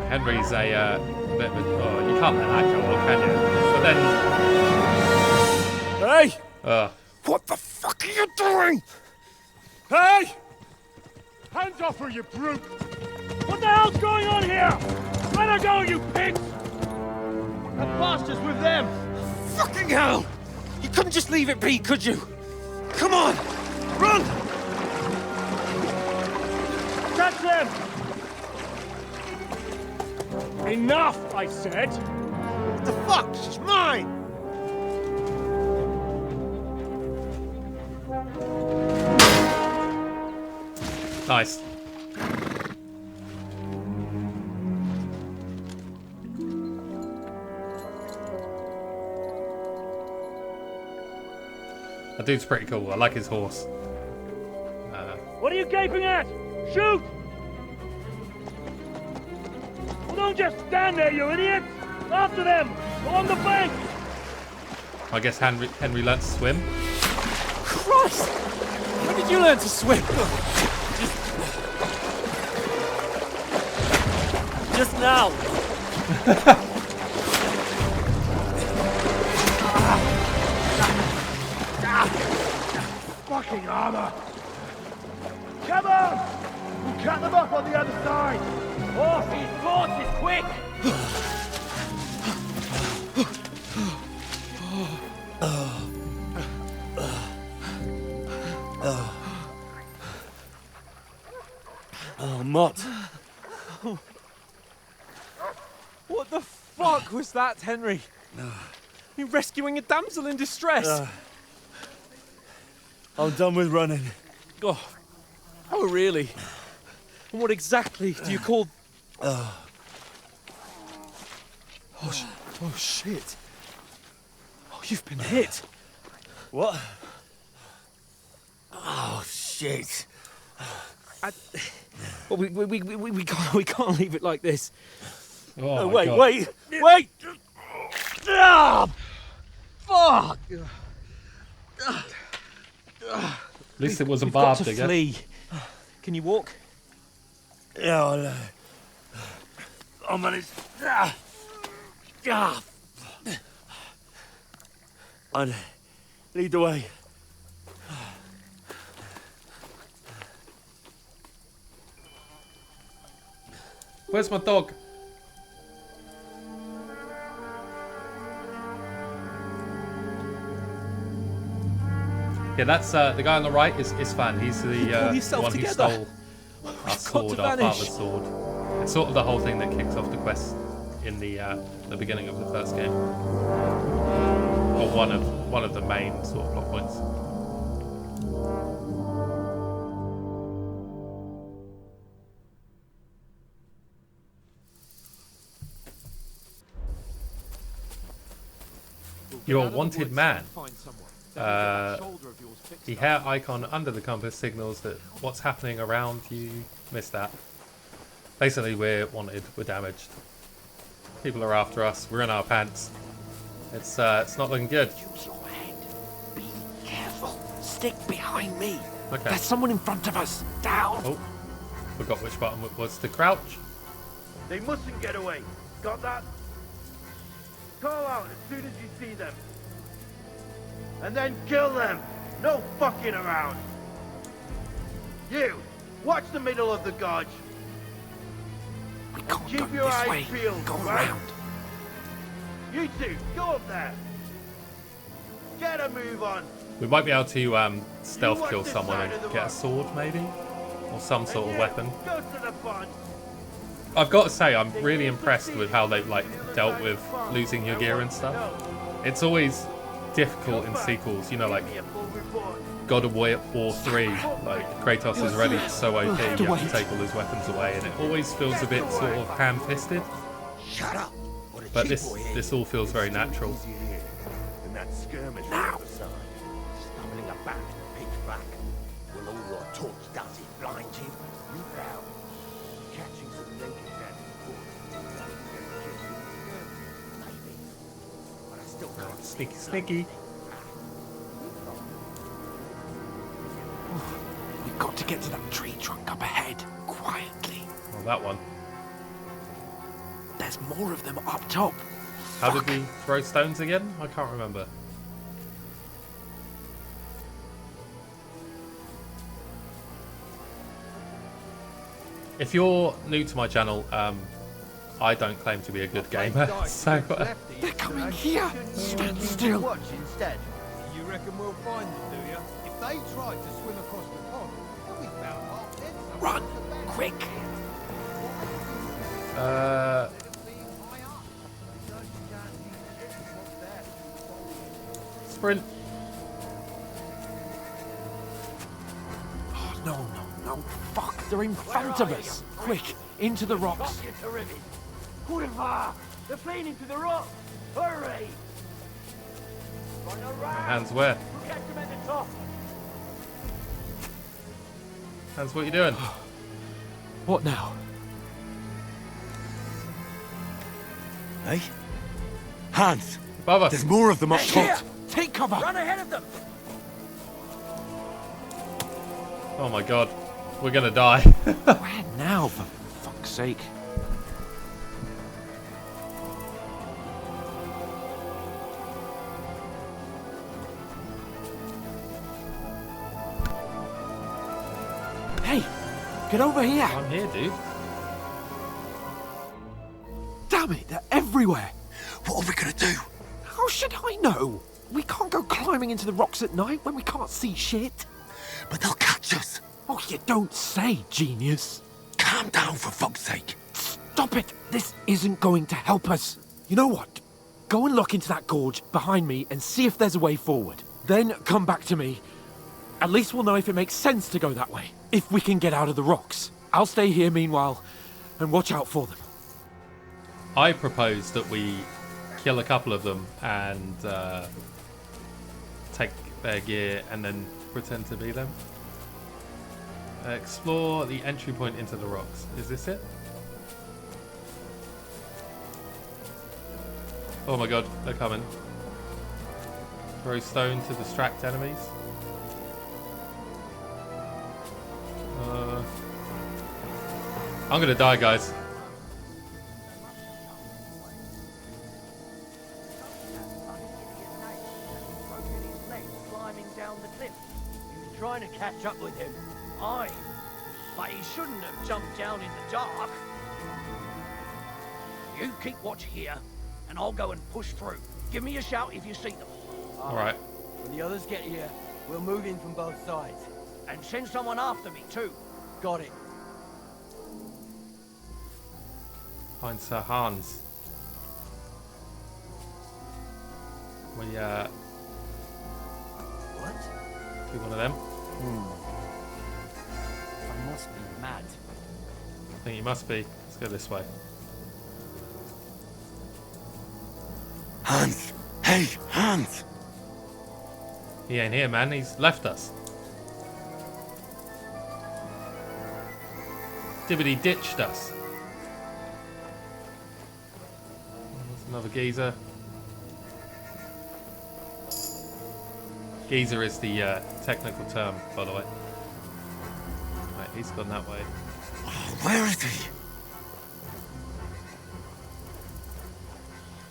[SPEAKER 1] Henry's a bit of a... Oh, you can't let that go on, can you? But then...
[SPEAKER 12] Hey!
[SPEAKER 15] What the fuck are you doing?
[SPEAKER 12] Hey! Hands off her, you brute! What the hell's going on here? Let her go, you pigs! The bastards with them!
[SPEAKER 15] Fucking hell! You couldn't just leave it be, could you? Come on! Run!
[SPEAKER 12] Catch them! Enough, I said!
[SPEAKER 5] What the fuck? She's mine!
[SPEAKER 1] Nice. That dude's pretty cool. I like his horse.
[SPEAKER 12] What are you gaping at? Shoot! Well, don't just stand there, you idiot! After them! Along the bank!
[SPEAKER 1] I guess Henry learnt to swim.
[SPEAKER 15] Christ! When did you learn to swim?
[SPEAKER 12] Just now! Fucking armor! Come on! We'll cut them up on the other side! Off his horses, quick!
[SPEAKER 15] Oh, Mott. What the fuck was that, Henry? You rescuing a damsel in distress?
[SPEAKER 12] I'm done with running.
[SPEAKER 15] Oh, really? And what exactly do you call... Oh, shit. Oh, you've been hit.
[SPEAKER 12] What? Oh, shit.
[SPEAKER 15] Well, we can't leave it like this.
[SPEAKER 1] Oh,
[SPEAKER 12] wait! Ah, fuck!
[SPEAKER 1] At least it wasn't
[SPEAKER 15] We've got
[SPEAKER 1] barbed,
[SPEAKER 15] to
[SPEAKER 1] I guess.
[SPEAKER 15] flee. Can you walk?
[SPEAKER 12] Yeah, I'll manage. I'd lead the way.
[SPEAKER 1] Where's my dog? Yeah, that's the guy on the right is Isfan. He's the one who stole our sword, our father's sword. It's sort of the whole thing that kicks off the quest in the beginning of the first game, or one of the main sort of plot points. You're a wanted man. The hair icon under the compass signals that what's happening around you. Missed that. Basically, we're wanted. We're damaged. People are after us. We're in our pants. It's not looking good.
[SPEAKER 15] Use your head. Be careful. Stick behind me.
[SPEAKER 1] Okay.
[SPEAKER 15] There's someone in front of us. Down.
[SPEAKER 1] Oh, forgot which button it was to crouch.
[SPEAKER 12] They mustn't get away. Got that? Call out as soon as you see them. And then kill them. No fucking around. You, watch the middle of the gorge.
[SPEAKER 15] We can't
[SPEAKER 12] Keep
[SPEAKER 15] go
[SPEAKER 12] your
[SPEAKER 15] this
[SPEAKER 12] eyes
[SPEAKER 15] way.
[SPEAKER 12] peeled,
[SPEAKER 15] Go
[SPEAKER 12] right?
[SPEAKER 15] around.
[SPEAKER 12] You two, go up there. Get a move on.
[SPEAKER 1] We might be able to stealth kill someone and get a sword, maybe, or some sort of weapon.
[SPEAKER 12] Go to the front.
[SPEAKER 1] I've got to say, I'm really impressed with how they've dealt with losing your gear and stuff. It's always difficult in sequels, you know, like God of War 3, like Kratos is already so OP, you have to take all his weapons away, and it always feels a bit sort of ham-fisted.
[SPEAKER 11] Shut up.
[SPEAKER 1] But this all feels very natural.
[SPEAKER 12] And that skirmish
[SPEAKER 11] Now.
[SPEAKER 12] was the sign.
[SPEAKER 11] Stumbling up
[SPEAKER 12] back, pitch black. Will all your torch does is blind you? Look out. Catching some naked down in the maybe. But I still can't
[SPEAKER 1] Sneaky, sneaky.
[SPEAKER 15] We've got to get to that tree trunk up ahead, quietly.
[SPEAKER 1] Oh, that one.
[SPEAKER 15] There's more of them up top.
[SPEAKER 1] How did we throw stones again? I can't remember. If you're new to my channel, I don't claim to be a good gamer, so...
[SPEAKER 15] They're coming here! Stand still!
[SPEAKER 12] Watch instead. You reckon we'll find them, do you? If they try to swim across the pond, they'll be about half dead.
[SPEAKER 15] Run! Quick!
[SPEAKER 1] Sprint.
[SPEAKER 15] Oh, no, no, no. Fuck, they're in front of us. Quick, into the rocks.
[SPEAKER 12] They're playing into the rock. Hurry!
[SPEAKER 1] Hands where?
[SPEAKER 12] Catch them at the top.
[SPEAKER 1] Hands, what are you doing?
[SPEAKER 15] What now?
[SPEAKER 7] Hey? Hans!
[SPEAKER 1] Above us.
[SPEAKER 7] There's more of them up top.
[SPEAKER 15] Take cover!
[SPEAKER 12] Run ahead of them!
[SPEAKER 1] Oh my god. We're gonna die.
[SPEAKER 15] Where now, for fuck's sake? Hey! Get over here!
[SPEAKER 1] I'm here, dude.
[SPEAKER 15] Damn it, they're everywhere!
[SPEAKER 7] What are we gonna do?
[SPEAKER 15] How should I know? We can't go climbing into the rocks at night when we can't see shit.
[SPEAKER 7] But they'll catch us.
[SPEAKER 15] Oh, you don't say, genius.
[SPEAKER 7] Calm down, for fuck's sake.
[SPEAKER 15] Stop it! This isn't going to help us. You know what? Go and look into that gorge behind me and see if there's a way forward. Then come back to me. At least we'll know if it makes sense to go that way. If we can get out of the rocks. I'll stay here meanwhile and watch out for them.
[SPEAKER 1] I propose that we kill a couple of them and take their gear and then pretend to be them. Explore the entry point into the rocks. Is this it? Oh my god, they're coming. Throw stone to distract enemies. I'm gonna die, guys.
[SPEAKER 11] Climbing down the cliff. He was trying to catch up with him. Aye. But he shouldn't have jumped down in the dark. You keep watch here, and I'll go and push through. Give me a shout if you see them.
[SPEAKER 1] Alright.
[SPEAKER 12] When the others get here, we'll move in from both sides.
[SPEAKER 11] And send someone after me, too.
[SPEAKER 12] Got it.
[SPEAKER 1] Find Sir Hans. We
[SPEAKER 11] What?
[SPEAKER 1] do one of them.
[SPEAKER 11] I must be mad.
[SPEAKER 1] I think you must be. Let's go this way.
[SPEAKER 7] Hans! Hey, Hans!
[SPEAKER 1] He ain't here, man. He's left us. Dibbity ditched us. There's another geezer. Geezer is the technical term, by the way. Right, he's gone that way.
[SPEAKER 7] Where is he?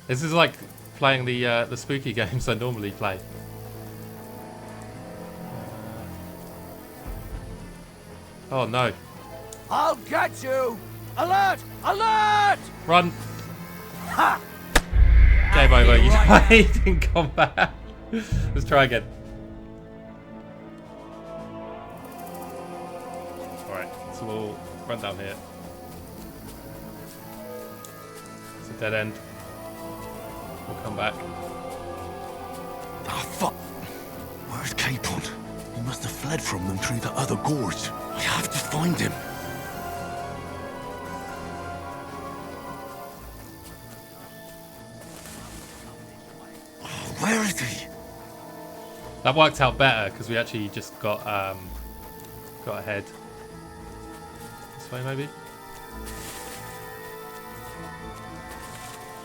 [SPEAKER 1] This is like playing the spooky games I normally play. Oh no.
[SPEAKER 11] I'll get you! Alert! Alert!
[SPEAKER 1] Run!
[SPEAKER 11] Ha!
[SPEAKER 1] Game over. You died in combat. Let's try again. Alright, so we'll run down here. It's a dead end. We'll come back.
[SPEAKER 7] Ah, fuck. Where's Capon? He must have fled from them through the other gorge. I have to find him. Where is he?
[SPEAKER 1] That worked out better because we actually just got ahead. This way, maybe?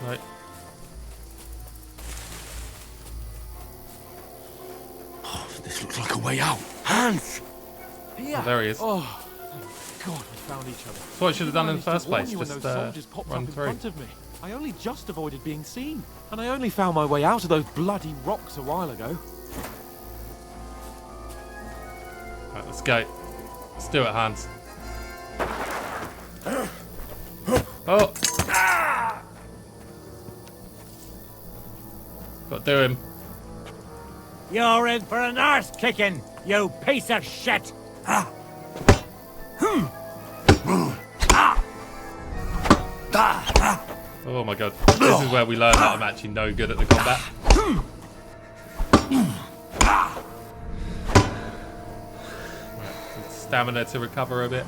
[SPEAKER 1] Right.
[SPEAKER 15] Oh, this looks like a way out. Hans!
[SPEAKER 2] Here.
[SPEAKER 1] Oh, there he is.
[SPEAKER 2] Oh, thank God we found each other.
[SPEAKER 1] That's what I should have done in the first place.
[SPEAKER 2] When
[SPEAKER 1] Just
[SPEAKER 2] those soldiers popped up
[SPEAKER 1] run
[SPEAKER 2] in
[SPEAKER 1] through.
[SPEAKER 2] front of me. I only just avoided being seen, and I only found my way out of those bloody rocks a while ago.
[SPEAKER 1] Right, let's go. Let's do it, Hans. Oh! Got to do him.
[SPEAKER 17] You're in for an arse kicking, you piece of shit!
[SPEAKER 1] Oh my god. This is where we learn that I'm actually no good at the combat. Right, stamina to recover a bit.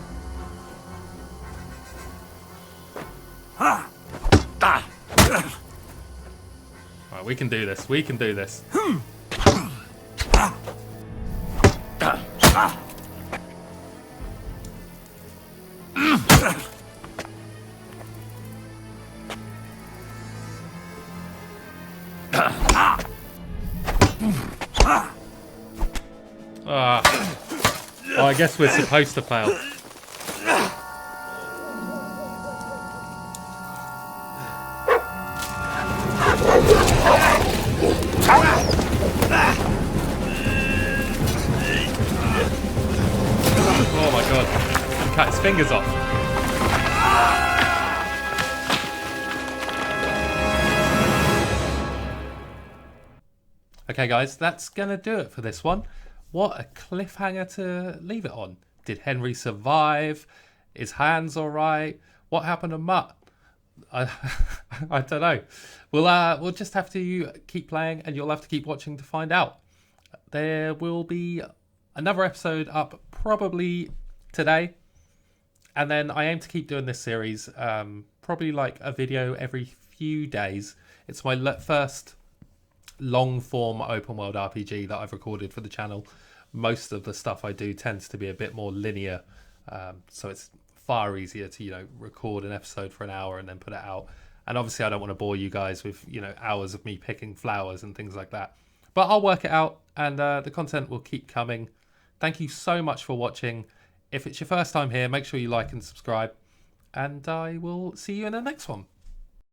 [SPEAKER 1] Right, we can do this. We can do this. Oh, I guess we're supposed to fail. Oh my god. He cut his fingers off. Okay guys, that's gonna do it for this one. What a cliffhanger to leave it on. Did Henry survive? Is Hans alright? What happened to Mutt? I don't know. We'll just have to keep playing and you'll have to keep watching to find out. There will be another episode up probably today. And then I aim to keep doing this series, probably like a video every few days. It's my first long form open world RPG that I've recorded for the channel. Most of the stuff I do tends to be a bit more linear, so it's far easier to record an episode for an hour and then put it out. And obviously I don't want to bore you guys with hours of me picking flowers and things like that, but I'll work it out and the content will keep coming. Thank you so much for watching. If it's your first time here, make sure you like and subscribe, and I will see you in the next one.